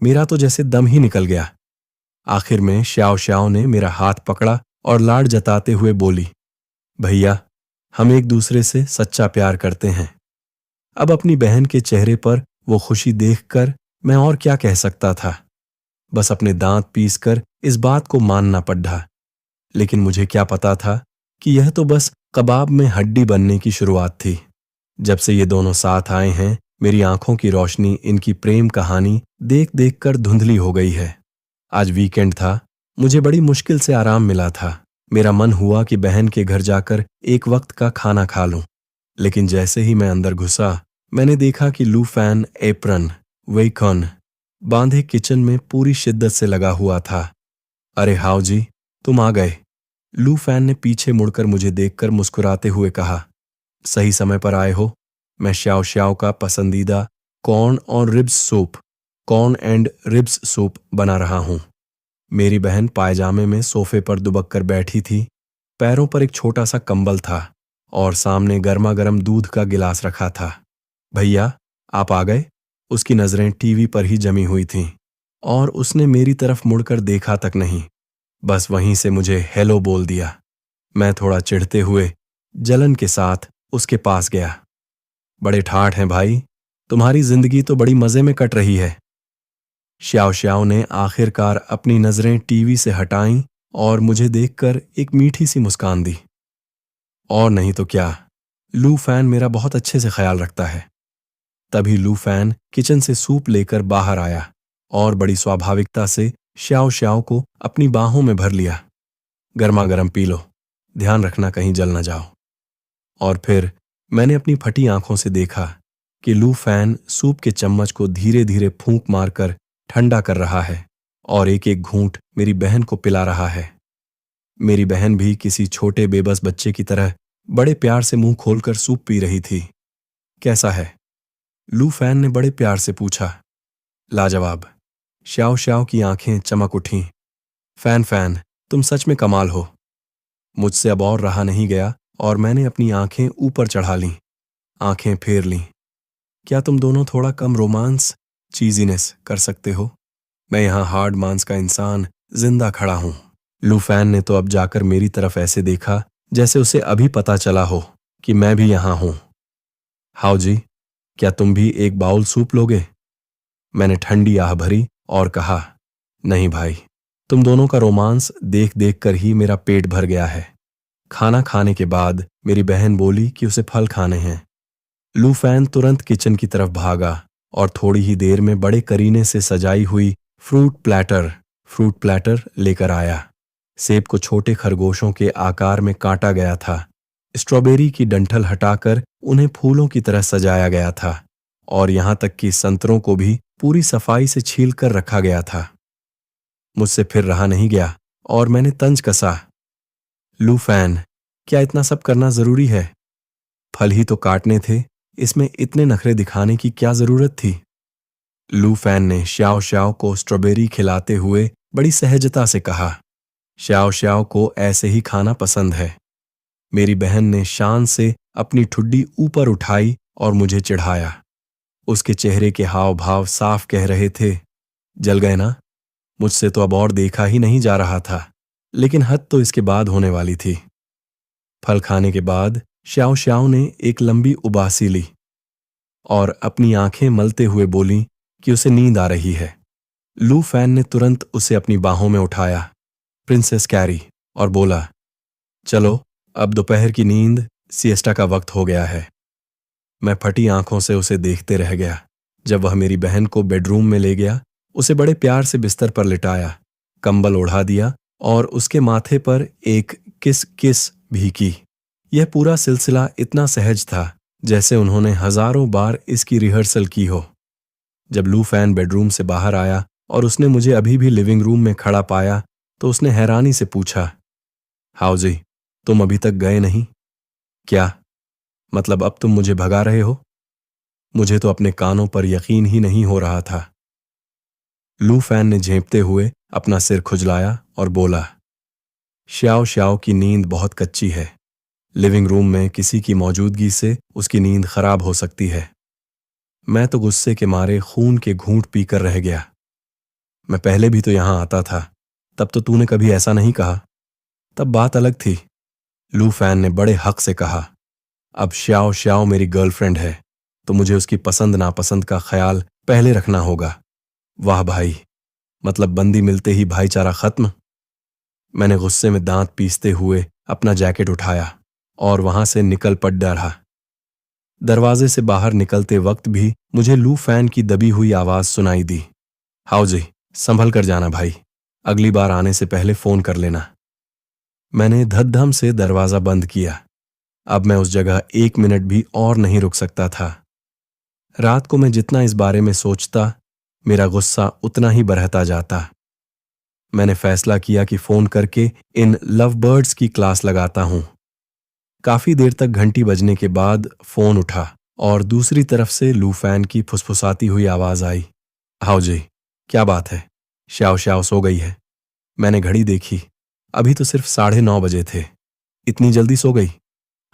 मेरा तो जैसे दम ही निकल गया। आखिर में श्याओ श्याओ ने मेरा हाथ पकड़ा और लाड जताते हुए बोली, भैया, हम एक दूसरे से सच्चा प्यार करते हैं। अब अपनी बहन के चेहरे पर वो खुशी देखकर मैं और क्या कह सकता था। बस अपने दांत पीसकर इस बात को मानना पड़ा। लेकिन मुझे क्या पता था कि यह तो बस कबाब में हड्डी बनने की शुरुआत थी। जब से ये दोनों साथ आए हैं, मेरी आंखों की रोशनी इनकी प्रेम कहानी देख देख कर धुंधली हो गई है। आज वीकेंड था, मुझे बड़ी मुश्किल से आराम मिला था। मेरा मन हुआ कि बहन के घर जाकर एक वक्त का खाना खा लूं। लेकिन जैसे ही मैं अंदर घुसा, मैंने देखा कि लू फैन एप्रन वेकॉन बांधे किचन में पूरी शिद्दत से लगा हुआ था। अरे हाओ जी, तुम आ गए। लू फैन ने पीछे मुड़कर मुझे देखकर मुस्कुराते हुए कहा, सही समय पर आए हो। मैं श्याओ श्याओ का पसंदीदा कॉर्न एंड रिब्स सूप बना रहा हूं। मेरी बहन पायजामे में सोफे पर दुबक कर बैठी थी। पैरों पर एक छोटा सा कंबल था और सामने गर्मा गर्म दूध का गिलास रखा था। भैया, आप आ गए? उसकी नजरें टीवी पर ही जमी हुई थीं और उसने मेरी तरफ मुड़कर देखा तक नहीं, बस वहीं से मुझे हेलो बोल दिया। मैं थोड़ा चिढ़ते हुए जलन के साथ उसके पास गया। बड़े ठाठ हैं भाई, तुम्हारी जिंदगी तो बड़ी मजे में कट रही है। श्याओ श्याओ ने आखिरकार अपनी नजरें टीवी से हटाईं और मुझे देखकर एक मीठी सी मुस्कान दी। और नहीं तो क्या, लू फैन मेरा बहुत अच्छे से ख्याल रखता है। तभी लू फैन किचन से सूप लेकर बाहर आया और बड़ी स्वाभाविकता से श्याओ श्याओ को अपनी बाहों में भर लिया। गर्मा गर्म पी लो, ध्यान रखना कहीं जल न जाओ। और फिर मैंने अपनी फटी आंखों से देखा कि लू फैन सूप के चम्मच को धीरे धीरे फूंक मारकर ठंडा कर रहा है और एक एक घूंट मेरी बहन को पिला रहा है। मेरी बहन भी किसी छोटे बेबस बच्चे की तरह बड़े प्यार से मुंह खोलकर सूप पी रही थी। कैसा है? लू फैन ने बड़े प्यार से पूछा। लाजवाब। श्याओ श्याओ की आंखें चमक उठीं। फैन फैन, तुम सच में कमाल हो। मुझसे अब और रहा नहीं गया और मैंने अपनी आंखें ऊपर चढ़ा लीं, आंखें फेर लीं। क्या तुम दोनों थोड़ा कम रोमांस, चीजीनेस कर सकते हो? मैं यहां हार्ड मांस का इंसान जिंदा खड़ा हूं। लू फैन ने तो अब जाकर मेरी तरफ ऐसे देखा जैसे उसे अभी पता चला हो कि मैं भी यहां हूं। हाउ जी, क्या तुम भी एक बाउल सूप लोगे? मैंने ठंडी आह भरी और कहा, नहीं भाई, तुम दोनों का रोमांस देख देख कर ही मेरा पेट भर गया है। खाना खाने के बाद मेरी बहन बोली कि उसे फल खाने हैं। लू फैन तुरंत किचन की तरफ भागा और थोड़ी ही देर में बड़े करीने से सजाई हुई फ्रूट प्लैटर लेकर आया। सेब को छोटे खरगोशों के आकार में काटा गया था। स्ट्रॉबेरी की डंठल हटाकर उन्हें फूलों की तरह सजाया गया था और यहां तक कि संतरों को भी पूरी सफाई से छील कर रखा गया था। मुझसे फिर रहा नहीं गया और मैंने तंज कसा। लू फैन, क्या इतना सब करना जरूरी है? फल ही तो काटने थे, इसमें इतने नखरे दिखाने की क्या जरूरत थी? लू फैन ने श्याओ श्याओ को स्ट्रॉबेरी खिलाते हुए बड़ी सहजता से कहा। श्याओ श्याओ को ऐसे ही खाना पसंद है। मेरी बहन ने शान से अपनी ठुड्डी ऊपर उठाई और मुझे चिढ़ाया। उसके चेहरे के हाव भाव साफ कह रहे थे, जल गए ना? मुझसे तो अब और देखा ही नहीं जा रहा था, लेकिन हद तो इसके बाद होने वाली थी। फल खाने के बाद श्याओ श्याओ ने एक लंबी उबासी ली और अपनी आंखें मलते हुए बोली कि उसे नींद आ रही है। लू फैन ने तुरंत उसे अपनी बाहों में उठाया, प्रिंसेस कैरी, और बोला, चलो अब दोपहर की नींद, सिएस्टा का वक्त हो गया है। मैं फटी आंखों से उसे देखते रह गया। जब वह मेरी बहन को बेडरूम में ले गया, उसे बड़े प्यार से बिस्तर पर लिटाया, कंबल ओढ़ा दिया और उसके माथे पर एक किस किस भी की। यह पूरा सिलसिला इतना सहज था जैसे उन्होंने हजारों बार इसकी रिहर्सल की हो। जब लू फैन बेडरूम से बाहर आया और उसने मुझे अभी भी लिविंग रूम में खड़ा पाया तो उसने हैरानी से पूछा, हाउ जी, तुम अभी तक गए नहीं? क्या मतलब, अब तुम मुझे भगा रहे हो? मुझे तो अपने कानों पर यकीन ही नहीं हो रहा था। लू फैन ने झेंपते हुए अपना सिर खुजलाया और बोला, श्याओ श्याओ की नींद बहुत कच्ची है। लिविंग रूम में किसी की मौजूदगी से उसकी नींद खराब हो सकती है। मैं तो गुस्से के मारे खून के घूंट पीकर रह गया। मैं पहले भी तो यहां आता था, तब तो तूने कभी ऐसा नहीं कहा। तब बात अलग थी। लू फैन ने बड़े हक से कहा, अब श्याओ श्याओ मेरी गर्लफ्रेंड है तो मुझे उसकी पसंद नापसंद का ख्याल पहले रखना होगा। वाह भाई, मतलब बंदी मिलते ही भाईचारा खत्म। मैंने गुस्से में दांत पीसते हुए अपना जैकेट उठाया और वहां से निकल पड़ रहा। दरवाजे से बाहर निकलते वक्त भी मुझे लू फैन की दबी हुई आवाज सुनाई दी, हाउ जी, संभल कर जाना भाई, अगली बार आने से पहले फोन कर लेना। मैंने धड़धम से दरवाजा बंद किया। अब मैं उस जगह 1 मिनट भी और नहीं रुक सकता था। रात को मैं जितना इस बारे में सोचता, मेरा गुस्सा उतना ही बढ़ता जाता। मैंने फैसला किया कि फोन करके इन लव बर्ड्स की क्लास लगाता हूं। काफी देर तक घंटी बजने के बाद फोन उठा और दूसरी तरफ से लू फैन की फुसफुसाती हुई आवाज आई, हाउ जी, क्या बात है? श्याओ श्याओ सो गई है? मैंने घड़ी देखी, अभी तो सिर्फ 9:30 बजे थे। इतनी जल्दी सो गई?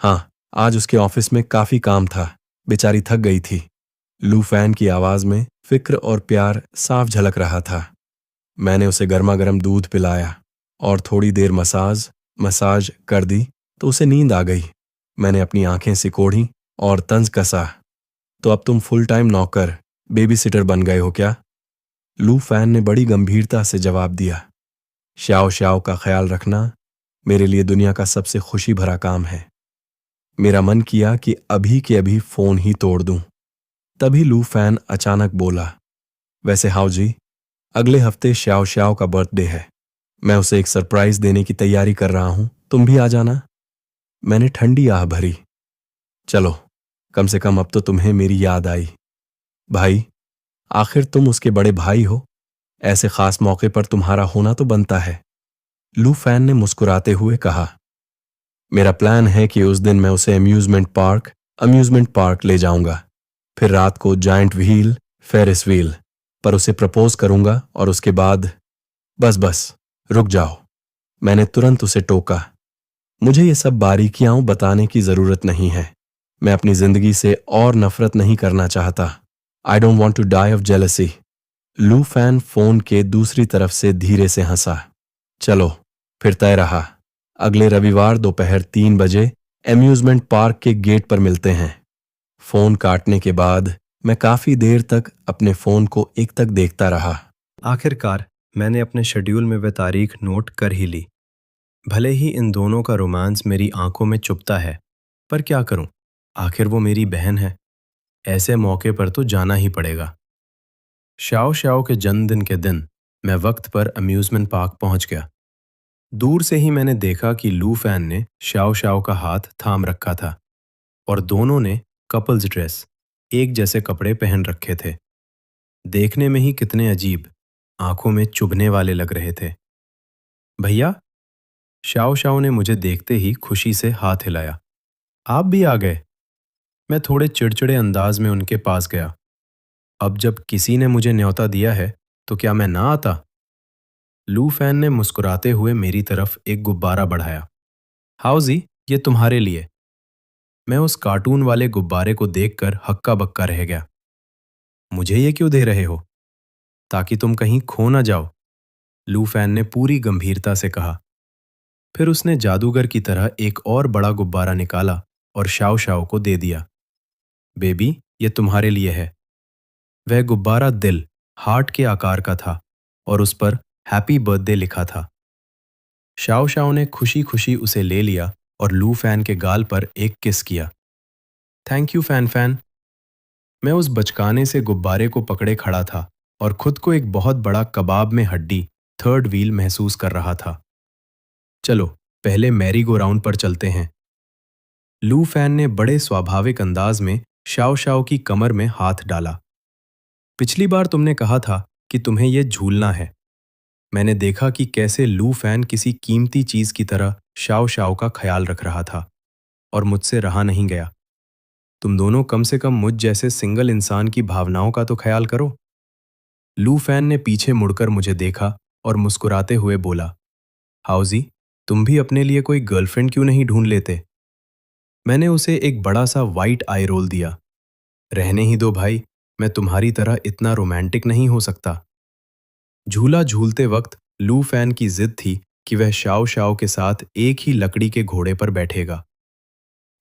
हाँ, आज उसके ऑफिस में काफी काम था, बेचारी थक गई थी। लू फैन की आवाज में फिक्र और प्यार साफ झलक रहा था। मैंने उसे गर्मा गर्म दूध पिलाया और थोड़ी देर मसाज कर दी तो उसे नींद आ गई। मैंने अपनी आंखें सिकोड़ी और तंज कसा, तो अब तुम फुल टाइम नौकर, बेबी सिटर बन गए हो क्या? लू फैन ने बड़ी गंभीरता से जवाब दिया, श्याओ श्याओ का ख्याल रखना मेरे लिए दुनिया का सबसे खुशी भरा काम है। मेरा मन किया कि अभी के अभी फोन ही तोड़ दूं। तभी लू फैन अचानक बोला, वैसे हाउ जी, अगले हफ्ते श्याओ श्याओ का बर्थडे है। मैं उसे एक सरप्राइज देने की तैयारी कर रहा हूं, तुम भी आ जाना। मैंने ठंडी आह भरी, चलो, कम से कम अब तो तुम्हें मेरी याद आई। भाई, आखिर तुम उसके बड़े भाई हो, ऐसे खास मौके पर तुम्हारा होना तो बनता है। लू फैन ने मुस्कुराते हुए कहा, मेरा प्लान है कि उस दिन मैं उसे अम्यूजमेंट पार्क ले जाऊंगा, फिर रात को जायंट व्हील, फेरिस व्हील पर उसे प्रपोज करूंगा और उसके बाद बस बस, रुक जाओ। मैंने तुरंत उसे टोका। मुझे ये सब बारीकियां बताने की जरूरत नहीं है। मैं अपनी जिंदगी से और नफरत नहीं करना चाहता। I don't want to die of jealousy. Lu Fan phone के दूसरी तरफ से धीरे से हंसा। चलो, फिर तय रहा। अगले रविवार दोपहर 3 बजे अम्यूजमेंट पार्क के गेट पर मिलते हैं। फोन काटने के बाद मैं काफी देर तक अपने फोन को एकटक देखता रहा। आखिरकार मैंने अपने शेड्यूल में वह तारीख नोट कर ही ली। भले ही इन दोनों का रोमांस मेरी आंखों में चुभता है, पर क्या करूं, आखिर वो मेरी बहन है। ऐसे मौके पर तो जाना ही पड़ेगा। शाओ शाओ के जन्मदिन के दिन मैं वक्त पर अम्यूजमेंट पार्क पहुंच गया। दूर से ही मैंने देखा कि लू फैन ने शाओ शाओ का हाथ थाम रखा था और दोनों ने कपल्स ड्रेस, एक जैसे कपड़े पहन रखे थे। देखने में ही कितने अजीब, आंखों में चुभने वाले लग रहे थे। भैया, शाओ शाओ ने मुझे देखते ही खुशी से हाथ हिलाया। आप भी आ गए। मैं थोड़े चिड़चिड़े अंदाज में उनके पास गया। अब जब किसी ने मुझे न्योता दिया है तो क्या मैं ना आता? लू फैन ने मुस्कुराते हुए मेरी तरफ एक गुब्बारा बढ़ाया। हाउजी, ये तुम्हारे लिए। मैं उस कार्टून वाले गुब्बारे को देखकर हक्का बक्का रह गया। मुझे ये क्यों दे रहे हो? ताकि तुम कहीं खो ना जाओ, लू फैन ने पूरी गंभीरता से कहा। फिर उसने जादूगर की तरह एक और बड़ा गुब्बारा निकाला और शाओ शाओ को दे दिया। बेबी, ये तुम्हारे लिए है। वह गुब्बारा दिल, हार्ट के आकार का था और उस पर हैप्पी बर्थडे लिखा था। शाओ शाओ ने खुशी खुशी उसे ले लिया और लू फैन के गाल पर एक किस किया। Thank you fan fan. मैं उस बचकाने से गुब्बारे को पकड़े खड़ा था और खुद को एक बहुत बड़ा कबाब में हड्डी, थर्ड व्हील महसूस कर रहा था। चलो, पहले मैरी गो राउंड पर चलते हैं। लू फैन ने बड़े स्वाभाविक अंदाज में शाओ शाओ की कमर में हाथ डाला। पिछली बार तुमने कहा था कि तुम्हें यह झूलना है। मैंने देखा कि कैसे लू फैन किसी कीमती चीज की तरह शाओ शाओ का ख्याल रख रहा था और मुझसे रहा नहीं गया। तुम दोनों कम से कम मुझ जैसे सिंगल इंसान की भावनाओं का तो ख्याल करो। लू फैन ने पीछे मुड़कर मुझे देखा और मुस्कुराते हुए बोला, हाउजी, तुम भी अपने लिए कोई गर्लफ्रेंड क्यों नहीं ढूंढ लेते? मैंने उसे एक बड़ा सा वाइट आई रोल दिया। रहने ही दो भाई, मैं तुम्हारी तरह इतना रोमांटिक नहीं हो सकता। झूला झूलते वक्त लू फैन की जिद थी कि वह शाओ शाओ के साथ एक ही लकड़ी के घोड़े पर बैठेगा।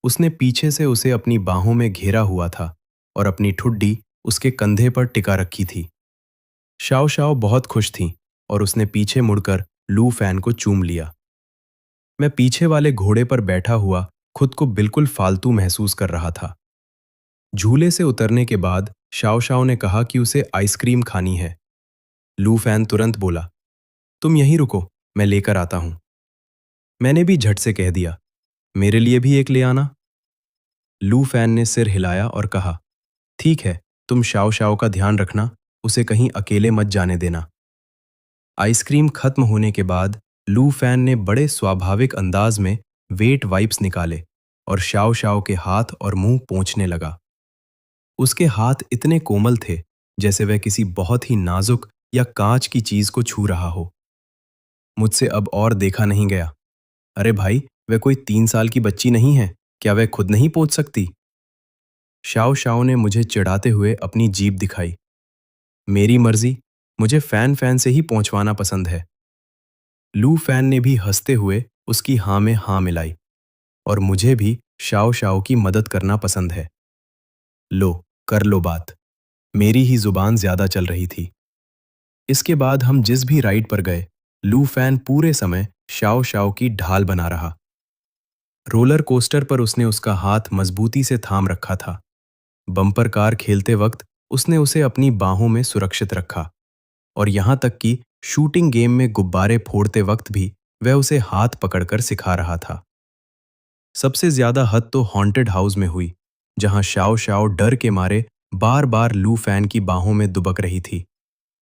उसने पीछे से उसे अपनी बाहों में घेरा हुआ था और अपनी ठुड्डी उसके कंधे पर टिका रखी थी। शाओ शाओ बहुत खुश थी और उसने पीछे मुड़कर लू फैन को चूम लिया। मैं पीछे वाले घोड़े पर बैठा हुआ खुद को बिल्कुल फालतू महसूस कर रहा था। झूले से उतरने के बाद शाओ शाओ ने कहा कि उसे आइसक्रीम खानी है। लू फैन तुरंत बोला, तुम यहीं रुको, मैं लेकर आता हूं। मैंने भी झट से कह दिया, मेरे लिए भी एक ले आना। लू फैन ने सिर हिलाया और कहा, ठीक है, तुम शाओ शाओ का ध्यान रखना, उसे कहीं अकेले मत जाने देना। आइसक्रीम खत्म होने के बाद लू फैन ने बड़े स्वाभाविक अंदाज में वेट वाइप्स निकाले और शाओ शाओ के हाथ और मुंह पोंछने लगा। उसके हाथ इतने कोमल थे जैसे वह किसी बहुत ही नाजुक या कांच की चीज को छू रहा हो। मुझसे अब और देखा नहीं गया। अरे भाई, वह कोई 3 साल की बच्ची नहीं है, क्या वह खुद नहीं पोंछ सकती? शाओ शाओ ने मुझे चिढ़ाते हुए अपनी जीभ दिखाई। मेरी मर्जी, मुझे फैन फैन से ही पहुंचवाना पसंद है। लू फैन ने भी हंसते हुए उसकी हाँ में हाँ मिलाई। और मुझे भी शाओ शाओ की मदद करना पसंद है। लो, कर लो बात। मेरी ही जुबान ज्यादा चल रही थी। इसके बाद हम जिस भी राइड पर गए, लू फैन पूरे समय शाओ शाओ की ढाल बना रहा। रोलर कोस्टर पर उसने उसका हाथ मजबूती से थाम रखा था। बम्पर कार खेलते वक्त उसने उसे अपनी बाहों में सुरक्षित रखा और यहां तक कि शूटिंग गेम में गुब्बारे फोड़ते वक्त भी वह उसे हाथ पकड़कर सिखा रहा था। सबसे ज्यादा हद तो हॉन्टेड हाउस में हुई, जहां शाओ शाओ डर के मारे बार बार लू फैन की बाहों में दुबक रही थी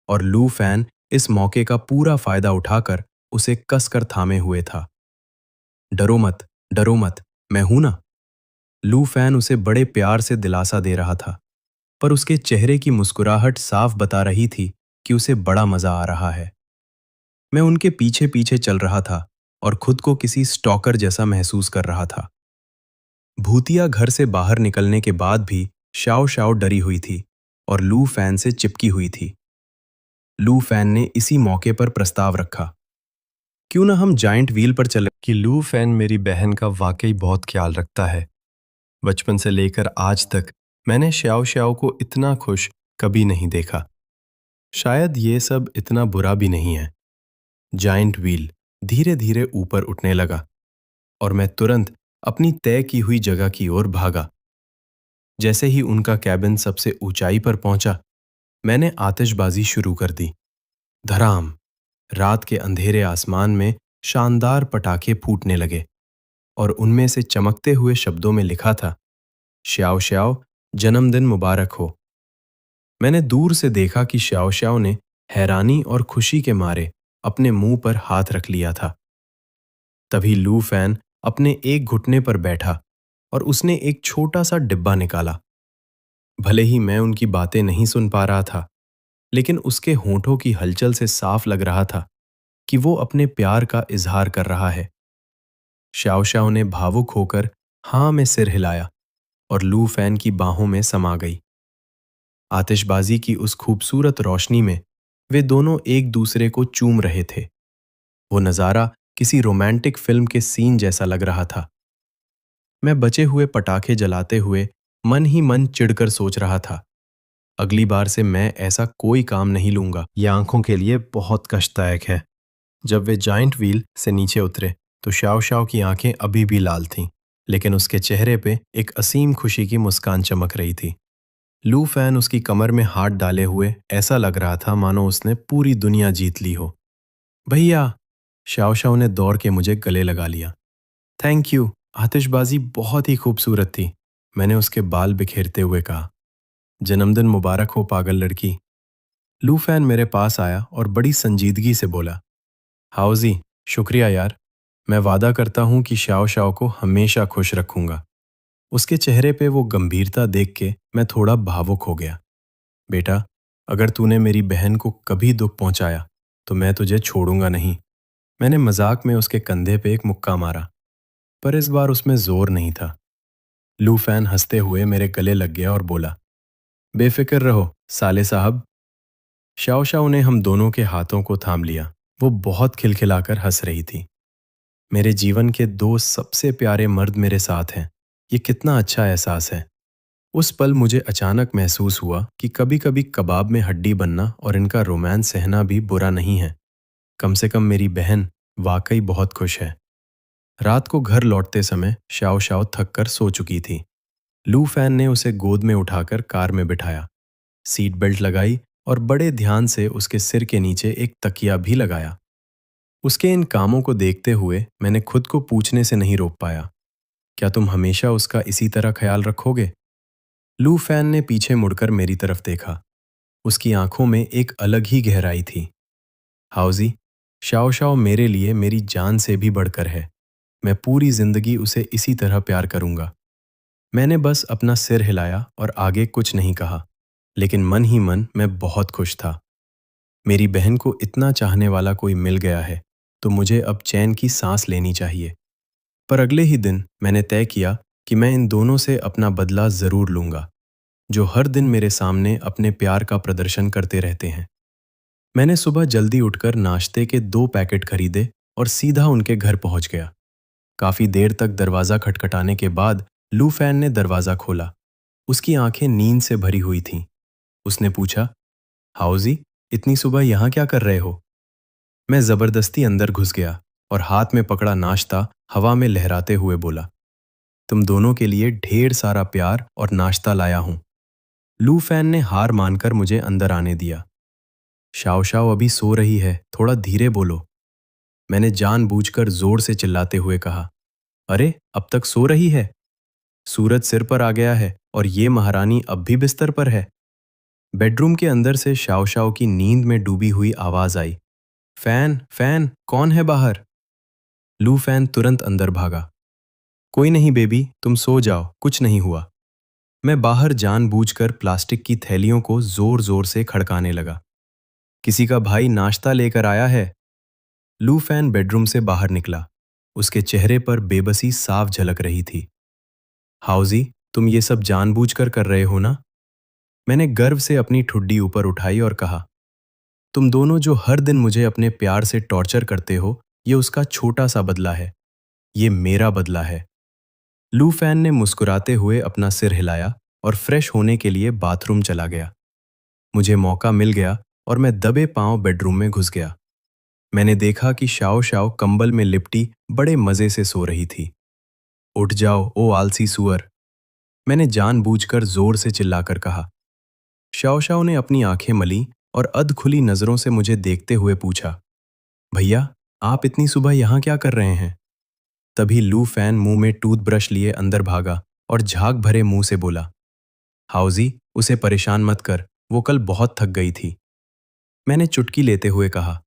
और लू फैन इस मौके का पूरा फायदा उठाकर उसे कसकर थामे हुए था। डरो मत, डरो मत, मैं हूं ना। लू फैन उसे बड़े प्यार से दिलासा दे रहा था, पर उसके चेहरे की मुस्कुराहट साफ बता रही थी कि उसे बड़ा मजा आ रहा है। मैं उनके पीछे पीछे चल रहा था और खुद को किसी स्टॉकर जैसा महसूस कर रहा था। भूतिया घर से बाहर निकलने के बाद भी शाओ शाओ डरी हुई थी और लू फैन से चिपकी हुई थी। लू फैन ने इसी मौके पर प्रस्ताव रखा, क्यों ना हम जाइंट व्हील पर चले। कि लू फैन मेरी बहन का वाकई बहुत ख्याल रखता है। बचपन से लेकर आज तक मैंने श्याओ श्याओ को इतना खुश कभी नहीं देखा। शायद ये सब इतना बुरा भी नहीं है। जाइंट व्हील धीरे धीरे ऊपर उठने लगा और मैं तुरंत अपनी तय की हुई जगह की ओर भागा। जैसे ही उनका कैबिन सबसे ऊंचाई पर पहुंचा, मैंने आतिशबाजी शुरू कर दी। धड़ाम! रात के अंधेरे आसमान में शानदार पटाखे फूटने लगे और उनमें से चमकते हुए शब्दों में लिखा था, श्याओ श्याओ, जन्मदिन मुबारक हो। मैंने दूर से देखा कि श्याओ श्याओ ने हैरानी और खुशी के मारे अपने मुंह पर हाथ रख लिया था। तभी लू फैन अपने एक घुटने पर बैठा और उसने एक छोटा सा डिब्बा निकाला। भले ही मैं उनकी बातें नहीं सुन पा रहा था, लेकिन उसके होंठों की हलचल से साफ लग रहा था कि वो अपने प्यार का इजहार कर रहा है। श्याओ श्याओ ने भावुक होकर हाँ में सिर हिलाया और लू फैन की बाहों में समा गई। आतिशबाजी की उस खूबसूरत रोशनी में वे दोनों एक दूसरे को चूम रहे थे। वो नज़ारा किसी रोमांटिक फिल्म के सीन जैसा लग रहा था। मैं बचे हुए पटाखे जलाते हुए मन ही मन चिढ़कर सोच रहा था, अगली बार से मैं ऐसा कोई काम नहीं लूंगा। यह आंखों के लिए बहुत कष्टदायक है। जब वे जाइंट व्हील से नीचे उतरे तो श्याओ श्याओ की आंखें अभी भी लाल थीं, लेकिन उसके चेहरे पे एक असीम खुशी की मुस्कान चमक रही थी। लू फैन उसकी कमर में हाथ डाले हुए ऐसा लग रहा था मानो उसने पूरी दुनिया जीत ली हो। भैया! श्याओ श्याओ ने दौड़ के मुझे गले लगा लिया। थैंक यू, आतिशबाजी बहुत ही खूबसूरत थी, मैंने उसके बाल बिखेरते हुए कहा। जन्मदिन मुबारक हो पागल लड़की। लू फैन मेरे पास आया और बड़ी संजीदगी से बोला, हाउजी, शुक्रिया यार, मैं वादा करता हूं कि श्याओ श्याओ को हमेशा खुश रखूंगा। उसके चेहरे पे वो गंभीरता देख के मैं थोड़ा भावुक हो गया। बेटा, अगर तूने मेरी बहन को कभी दुख पहुंचाया तो मैं तुझे छोड़ूंगा नहीं। मैंने मजाक में उसके कंधे पे एक मुक्का मारा, पर इस बार उसमें जोर नहीं था। लू फैन हंसते हुए मेरे गले लग गया और बोला, बेफिक्र रहो साले साहब। शाओ शाओ ने हम दोनों के हाथों को थाम लिया। वो बहुत खिलखिलाकर हंस रही थी। मेरे जीवन के दो सबसे प्यारे मर्द मेरे साथ हैं, ये कितना अच्छा एहसास है। उस पल मुझे अचानक महसूस हुआ कि कभी कभी कबाब में हड्डी बनना और इनका रोमांस सहना भी बुरा नहीं है। कम से कम मेरी बहन वाकई बहुत खुश है। रात को घर लौटते समय शाओ शाओ थक कर सो चुकी थी। लू फैन ने उसे गोद में उठाकर कार में बिठाया, सीट बेल्ट लगाई और बड़े ध्यान से उसके सिर के नीचे एक तकिया भी लगाया। उसके इन कामों को देखते हुए मैंने खुद को पूछने से नहीं रोक पाया, क्या तुम हमेशा उसका इसी तरह ख्याल रखोगे? लू फैन ने पीछे मुड़कर मेरी तरफ देखा। उसकी आंखों में एक अलग ही गहराई थी। हाउजी, शाओ शाओ मेरे लिए मेरी जान से भी बढ़कर है। मैं पूरी जिंदगी उसे इसी तरह प्यार करूंगा। मैंने बस अपना सिर हिलाया और आगे कुछ नहीं कहा, लेकिन मन ही मन मैं बहुत खुश था। मेरी बहन को इतना चाहने वाला कोई मिल गया है तो मुझे अब चैन की सांस लेनी चाहिए। पर अगले ही दिन मैंने तय किया कि मैं इन दोनों से अपना बदला जरूर लूंगा, जो हर दिन मेरे सामने अपने प्यार का प्रदर्शन करते रहते हैं। मैंने सुबह जल्दी उठकर नाश्ते के 2 पैकेट खरीदे और सीधा उनके घर पहुंच गया। काफी देर तक दरवाजा खटखटाने के बाद लू फैन ने दरवाजा खोला। उसकी आंखें नींद से भरी हुई थीं। उसने पूछा, हाउजी, इतनी सुबह यहाँ क्या कर रहे हो? मैं जबरदस्ती अंदर घुस गया और हाथ में पकड़ा नाश्ता हवा में लहराते हुए बोला, तुम दोनों के लिए ढेर सारा प्यार और नाश्ता लाया हूं। लू फैन ने हार मानकर मुझे अंदर आने दिया। शाओ शाओ अभी सो रही है, थोड़ा धीरे बोलो। मैंने जानबूझकर जोर से चिल्लाते हुए कहा, अरे अब तक सो रही है? सूरज सिर पर आ गया है और ये महारानी अब भी बिस्तर पर है। बेडरूम के अंदर से शाओ शाओ की नींद में डूबी हुई आवाज आई, फैन फैन, कौन है बाहर? लू फैन तुरंत अंदर भागा। कोई नहीं बेबी, तुम सो जाओ, कुछ नहीं हुआ। मैं बाहर जानबूझकर प्लास्टिक की थैलियों को जोर जोर से खड़काने लगा। किसी का भाई नाश्ता लेकर आया है। लू फैन बेडरूम से बाहर निकला। उसके चेहरे पर बेबसी साफ झलक रही थी। हाउजी, तुम ये सब जानबूझकर कर रहे हो ना? मैंने गर्व से अपनी ठुड्डी ऊपर उठाई और कहा, तुम दोनों जो हर दिन मुझे अपने प्यार से टॉर्चर करते हो, ये उसका छोटा सा बदला है। ये मेरा बदला है। लू फैन ने मुस्कुराते हुए अपना सिर हिलाया और फ्रेश होने के लिए बाथरूम चला गया। मुझे मौका मिल गया और मैं दबे पांव बेडरूम में घुस गया। मैंने देखा कि शाओ शाओ कंबल में लिपटी बड़े मजे से सो रही थी। उठ जाओ, ओ आलसी सुअर, मैंने जानबूझकर जोर से चिल्लाकर कहा। शाओ शाओ ने अपनी आंखें मली और अधखुली नजरों से मुझे देखते हुए पूछा, भैया, आप इतनी सुबह यहां क्या कर रहे हैं? तभी लू फैन मुंह में टूथब्रश लिए अंदर भागा और झाग भरे मुंह से बोला, हाउजी, उसे परेशान मत कर, वो कल बहुत थक गई थी। मैंने चुटकी लेते हुए कहा,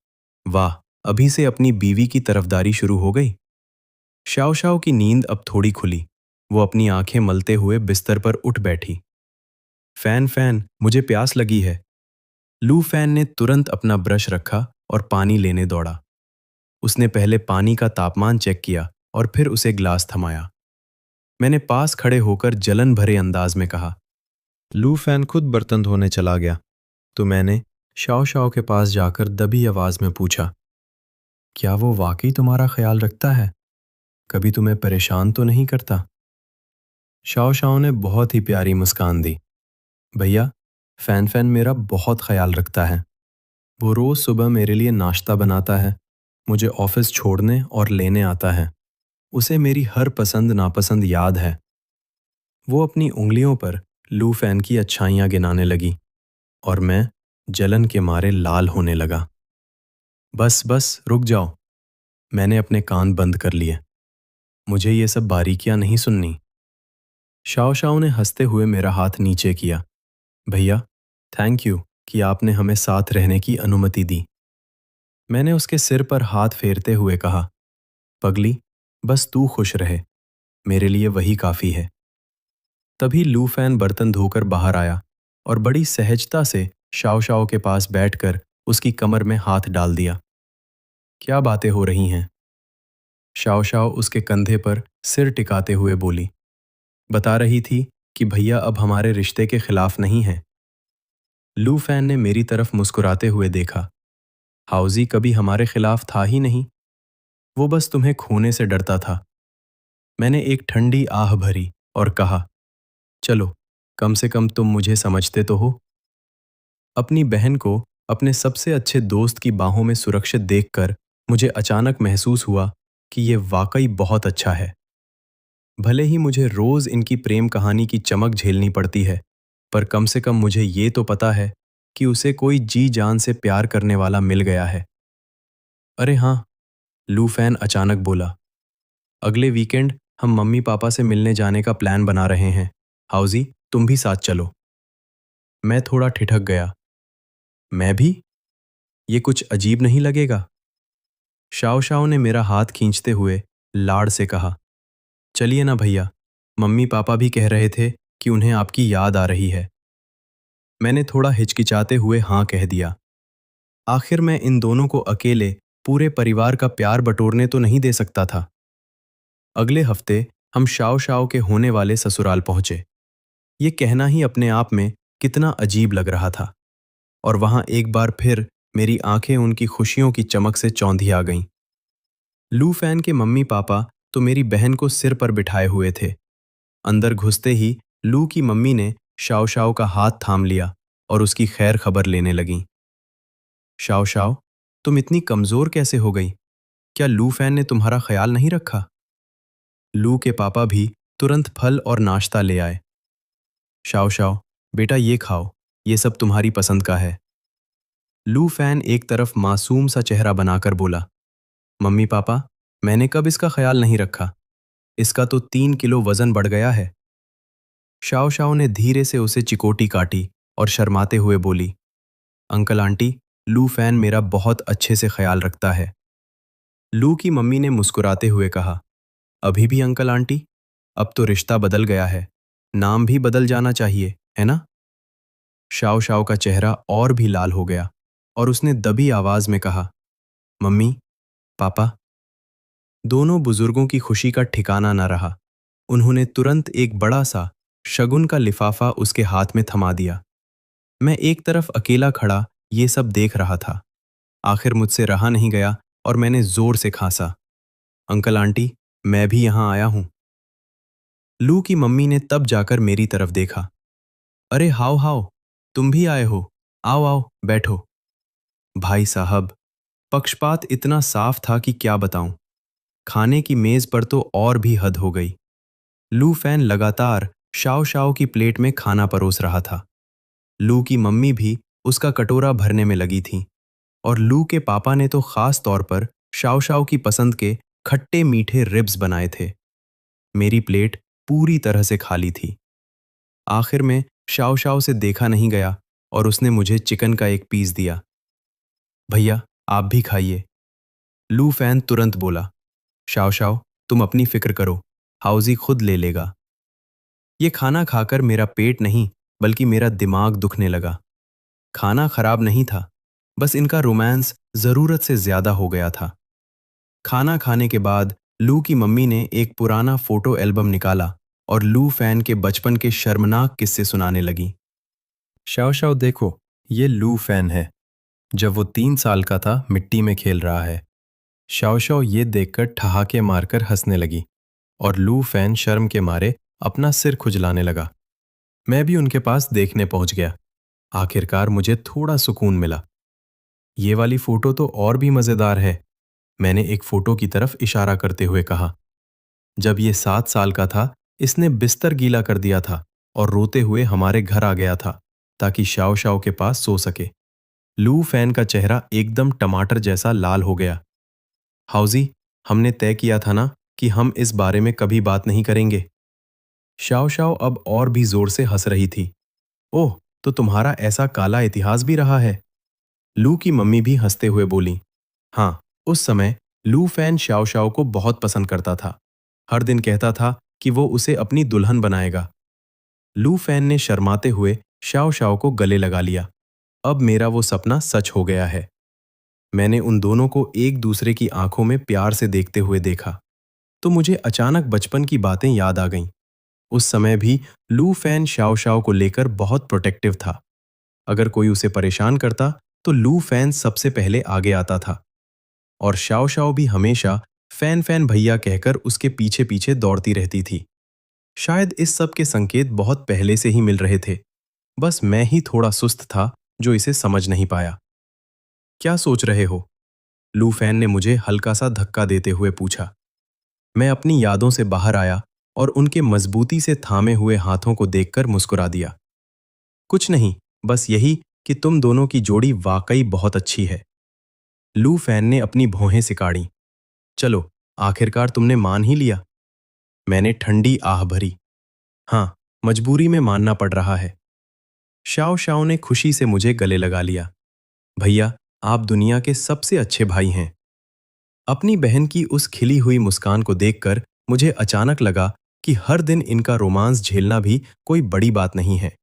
वाह, अभी से अपनी बीवी की तरफदारी शुरू हो गई। शाओ शाओ की नींद अब थोड़ी खुली। वो अपनी आंखें मलते हुए बिस्तर पर उठ बैठी। फैन फैन, मुझे प्यास लगी है। लू फैन ने तुरंत अपना ब्रश रखा और पानी लेने दौड़ा। उसने पहले पानी का तापमान चेक किया और फिर उसे ग्लास थमाया। मैंने पास खड़े होकर जलन भरे अंदाज में कहा, लू फैन खुद बर्तन धोने चला गया। तो मैंने शाओ शाओ के पास जाकर दबी आवाज में पूछा, क्या वो वाकई तुम्हारा ख्याल रखता है? कभी तुम्हें परेशान तो नहीं करता? शाओ शाओ ने बहुत ही प्यारी मुस्कान दी। भैया, फैन फैन मेरा बहुत ख्याल रखता है। वो रोज सुबह मेरे लिए नाश्ता बनाता है, मुझे ऑफिस छोड़ने और लेने आता है। उसे मेरी हर पसंद नापसंद याद है। वो अपनी उंगलियों पर लू फैन की अच्छाइयाँ गिनाने लगी और मैं जलन के मारे लाल होने लगा। बस बस, रुक जाओ। मैंने अपने कान बंद कर लिए। मुझे ये सब बारीकियां नहीं सुननी। शाओ शाओ ने हंसते हुए मेरा हाथ नीचे किया। भैया, थैंक यू कि आपने हमें साथ रहने की अनुमति दी। मैंने उसके सिर पर हाथ फेरते हुए कहा, पगली, बस तू खुश रहे, मेरे लिए वही काफी है। तभी लू फैन बर्तन धोकर बाहर आया और बड़ी सहजता से शाओ शाओ के पास बैठकर उसकी कमर में हाथ डाल दिया। क्या बातें हो रही हैं? शाओ शाओ उसके कंधे पर सिर टिकाते हुए बोली। बता रही थी कि भैया अब हमारे रिश्ते के खिलाफ नहीं है। लू फैन ने मेरी तरफ मुस्कुराते हुए देखा। हाउजी कभी हमारे खिलाफ था ही नहीं, वो बस तुम्हें खोने से डरता था। मैंने एक ठंडी आह भरी और कहा, चलो, कम से कम तुम मुझे समझते तो हो। अपनी बहन को अपने सबसे अच्छे दोस्त की बाहों में सुरक्षित देखकर मुझे अचानक महसूस हुआ कि ये वाकई बहुत अच्छा है। भले ही मुझे रोज इनकी प्रेम कहानी की चमक झेलनी पड़ती है, पर कम से कम मुझे ये तो पता है कि उसे कोई जी जान से प्यार करने वाला मिल गया है। अरे हाँ, लू फैन अचानक बोला, अगले वीकेंड हम मम्मी पापा से मिलने जाने का प्लान बना रहे हैं। हाउजी, तुम भी साथ चलो। मैं थोड़ा ठिठक गया। मैं भी? ये कुछ अजीब नहीं लगेगा? शाओ शाओ ने मेरा हाथ खींचते हुए लाड़ से कहा, चलिए ना भैया, मम्मी पापा भी कह रहे थे कि उन्हें आपकी याद आ रही है। मैंने थोड़ा हिचकिचाते हुए हाँ कह दिया। आखिर मैं इन दोनों को अकेले पूरे परिवार का प्यार बटोरने तो नहीं दे सकता था। अगले हफ्ते हम शाओ शाओ के होने वाले ससुराल पहुंचे। ये कहना ही अपने आप में कितना अजीब लग रहा था। और वहां एक बार फिर मेरी आंखें उनकी खुशियों की चमक से चौंधिया गईं। लू फैन के मम्मी पापा तो मेरी बहन को सिर पर बिठाए हुए थे। अंदर घुसते ही लू की मम्मी ने शाओ शाओ का हाथ थाम लिया और उसकी खैर खबर लेने लगीं। शाओ शाओ, तुम इतनी कमजोर कैसे हो गई? क्या लू फैन ने तुम्हारा ख्याल नहीं रखा? लू के पापा भी तुरंत फल और नाश्ता ले आए। शाओ शाओ, बेटा ये खाओ, ये सब तुम्हारी पसंद का है। लू फैन एक तरफ मासूम सा चेहरा बनाकर बोला, मम्मी पापा, मैंने कब इसका ख्याल नहीं रखा? इसका तो 3 किलो वजन बढ़ गया है। शाओ शाओ ने धीरे से उसे चिकोटी काटी और शर्माते हुए बोली, अंकल आंटी, लू फैन मेरा बहुत अच्छे से ख्याल रखता है। लू की मम्मी ने मुस्कुराते हुए कहा, अभी भी अंकल आंटी? अब तो रिश्ता बदल गया है, नाम भी बदल जाना चाहिए, है ना? शाओ शाओ का चेहरा और भी लाल हो गया और उसने दबी आवाज में कहा, मम्मी, पापा। दोनों बुजुर्गों की खुशी का ठिकाना न रहा। उन्होंने तुरंत एक बड़ा सा शगुन का लिफाफा उसके हाथ में थमा दिया। मैं एक तरफ अकेला खड़ा ये सब देख रहा था। आखिर मुझसे रहा नहीं गया और मैंने जोर से खांसा, अंकल आंटी, मैं भी यहां आया हूं। लू की मम्मी ने तब जाकर मेरी तरफ देखा। अरे हाओ हाओ, तुम भी आए हो, आओ आओ बैठो। भाई साहब, पक्षपात इतना साफ था कि क्या बताऊं। खाने की मेज पर तो और भी हद हो गई। लू फैन लगातार शाओ शाओ की प्लेट में खाना परोस रहा था। लू की मम्मी भी उसका कटोरा भरने में लगी थी और लू के पापा ने तो खास तौर पर शाओ शाओ की पसंद के खट्टे मीठे रिब्स बनाए थे। मेरी प्लेट पूरी तरह से खाली थी। आखिर में शाओ शाओ से देखा नहीं गया और उसने मुझे चिकन का एक पीस दिया। भैया, आप भी खाइए। लू फैन तुरंत बोला, शाओ शाओ, तुम अपनी फिक्र करो, हाउजी खुद ले लेगा। ये खाना खाकर मेरा पेट नहीं बल्कि मेरा दिमाग दुखने लगा। खाना खराब नहीं था, बस इनका रोमांस जरूरत से ज्यादा हो गया था। खाना खाने के बाद लू की मम्मी ने एक पुराना फोटो एल्बम निकाला और लू फैन के बचपन के शर्मनाक किस्से सुनाने लगी। शाओ शाओ देखो, ये लू फैन है। जब वो 3 साल का था, मिट्टी में खेल रहा है। शाओ शाओ ये देखकर ठहाके मारकर हंसने लगी और लू फैन शर्म के मारे अपना सिर खुजलाने लगा। मैं भी उनके पास देखने पहुंच गया। आखिरकार मुझे थोड़ा सुकून मिला। ये वाली फोटो तो और भी मजेदार है, मैंने एक फोटो की तरफ इशारा करते हुए कहा। जब ये 7 साल का था, इसने बिस्तर गीला कर दिया था और रोते हुए हमारे घर आ गया था ताकि शाओ शाओ के पास सो सके। लू फैन का चेहरा एकदम टमाटर जैसा लाल हो गया। हाउजी, हमने तय किया था ना कि हम इस बारे में कभी बात नहीं करेंगे। शाओ शाओ अब और भी जोर से हंस रही थी। ओह, तो तुम्हारा ऐसा काला इतिहास भी रहा है। लू की मम्मी भी हंसते हुए बोली, हाँ, उस समय लू फैन शाओ शाओ को बहुत पसंद करता था। हर दिन कहता था कि वो उसे अपनी दुल्हन बनाएगा। लू फैन ने शर्माते हुए शाओ शाओ को गले लगा लिया। अब मेरा वो सपना सच हो गया है। मैंने उन दोनों को एक दूसरे की आंखों में प्यार से देखते हुए देखा तो मुझे अचानक बचपन की बातें याद आ गईं। उस समय भी लू फैन शाओ शाओ को लेकर बहुत प्रोटेक्टिव था। अगर कोई उसे परेशान करता तो लू फैन सबसे पहले आगे आता था और शाओ शाओ भी हमेशा फैन फैन भैया कहकर उसके पीछे पीछे दौड़ती रहती थी। शायद इस सब के संकेत बहुत पहले से ही मिल रहे थे, बस मैं ही थोड़ा सुस्त था जो इसे समझ नहीं पाया। क्या सोच रहे हो? लू फैन ने मुझे हल्का सा धक्का देते हुए पूछा। मैं अपनी यादों से बाहर आया और उनके मजबूती से थामे हुए हाथों को देखकर मुस्कुरा दिया। कुछ नहीं, बस यही कि तुम दोनों की जोड़ी वाकई बहुत अच्छी है। लू फैन ने अपनी भौहें सिकाड़ी। चलो, आखिरकार तुमने मान ही लिया। मैंने ठंडी आह भरी। हाँ, मजबूरी में मानना पड़ रहा है। शाओ शाओ ने खुशी से मुझे गले लगा लिया। भैया, आप दुनिया के सबसे अच्छे भाई हैं। अपनी बहन की उस खिली हुई मुस्कान को देखकर मुझे अचानक लगा कि हर दिन इनका रोमांस झेलना भी कोई बड़ी बात नहीं है।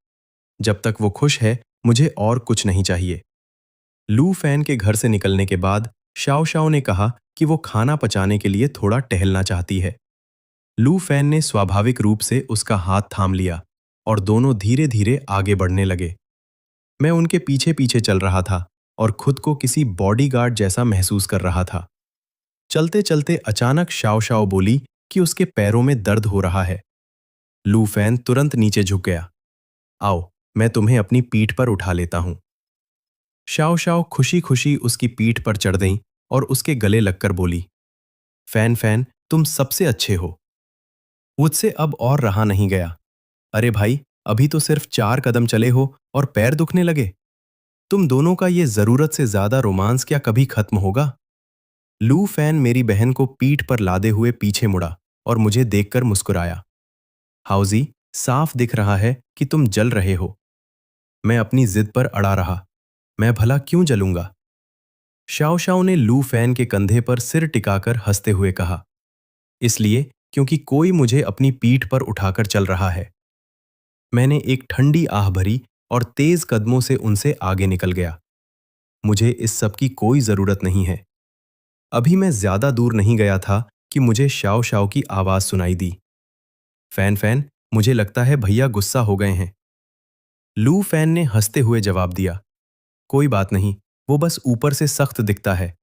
जब तक वो खुश है, मुझे और कुछ नहीं चाहिए। लू फैन के घर से निकलने के बाद शाओ शाओ ने कहा कि वो खाना पचाने के लिए थोड़ा टहलना चाहती है। लू फैन ने स्वाभाविक रूप से उसका हाथ थाम लिया और दोनों धीरे धीरे आगे बढ़ने लगे। मैं उनके पीछे पीछे चल रहा था और खुद को किसी बॉडीगार्ड जैसा महसूस कर रहा था। चलते चलते अचानक शाओ शाओ बोली कि उसके पैरों में दर्द हो रहा है। लू फैन तुरंत नीचे झुक गया। आओ, मैं तुम्हें अपनी पीठ पर उठा लेता हूं। शाओ शाओ खुशी खुशी उसकी पीठ पर चढ़ गई और उसके गले लगकर बोली, फैन फैन, तुम सबसे अच्छे हो। मुझसे अब और रहा नहीं गया। अरे भाई, अभी तो सिर्फ 4 कदम चले हो और पैर दुखने लगे। तुम दोनों का ये जरूरत से ज्यादा रोमांस क्या कभी खत्म होगा? लू फैन मेरी बहन को पीठ पर लादे हुए पीछे मुड़ा और मुझे देखकर मुस्कुराया। हाउजी, साफ दिख रहा है कि तुम जल रहे हो। मैं अपनी जिद पर अड़ा रहा। मैं भला क्यों जलूंगा? शाओ शाओ ने लू फैन के कंधे पर सिर टिकाकर हंसते हुए कहा, इसलिए क्योंकि कोई मुझे अपनी पीठ पर उठाकर चल रहा है। मैंने एक ठंडी आह भरी और तेज कदमों से उनसे आगे निकल गया। मुझे इस सब की कोई जरूरत नहीं है। अभी मैं ज्यादा दूर नहीं गया था कि मुझे शाओ शाओ की आवाज सुनाई दी। फैन फैन, मुझे लगता है भैया गुस्सा हो गए हैं। लू फैन ने हंसते हुए जवाब दिया, कोई बात नहीं, वो बस ऊपर से सख्त दिखता है,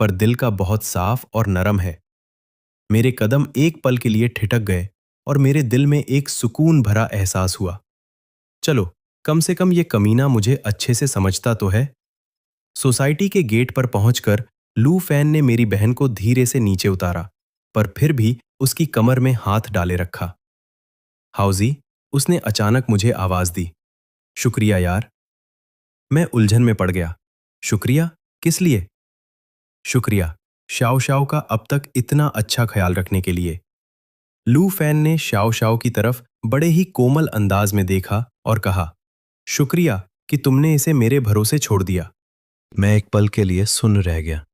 पर दिल का बहुत साफ और नरम है। मेरे कदम एक पल के लिए ठिठक गए और मेरे दिल में एक सुकून भरा एहसास हुआ। चलो, कम से कम ये कमीना मुझे अच्छे से समझता तो है। सोसाइटी के गेट पर पहुंचकर लू फैन ने मेरी बहन को धीरे से नीचे उतारा, पर फिर भी उसकी कमर में हाथ डाले रखा। हाउजी, उसने अचानक मुझे आवाज दी। शुक्रिया यार। मैं उलझन में पड़ गया। शुक्रिया? किस लिए? शुक्रिया शाओ शाओ का अब तक इतना अच्छा ख्याल रखने के लिए। लू फैन ने शाओ शाओ की तरफ बड़े ही कोमल अंदाज में देखा और कहा, शुक्रिया कि तुमने इसे मेरे भरोसे छोड़ दिया। मैं एक पल के लिए सुन्न रह गया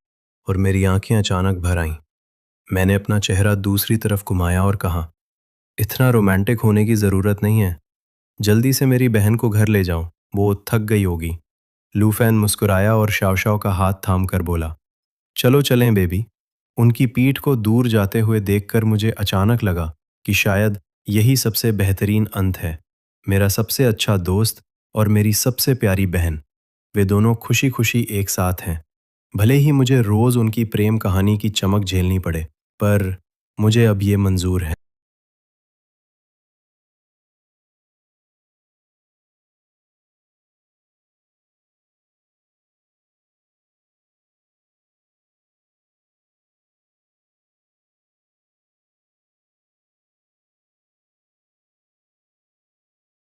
और मेरी आंखें अचानक भर आईं। मैंने अपना चेहरा दूसरी तरफ घुमाया और कहा, इतना रोमांटिक होने की जरूरत नहीं है। जल्दी से मेरी बहन को घर ले जाओ, वो थक गई होगी। लू फैन मुस्कुराया और शाओ शाओ का हाथ थाम कर बोला, चलो चलें बेबी। उनकी पीठ को दूर जाते हुए देखकर मुझे अचानक लगा कि शायद यही सबसे बेहतरीन अंत है। मेरा सबसे अच्छा दोस्त और मेरी सबसे प्यारी बहन, वे दोनों खुशी खुशी एक साथ हैं। भले ही मुझे रोज उनकी प्रेम कहानी की चमक झेलनी पड़े, पर मुझे अब ये मंजूर है।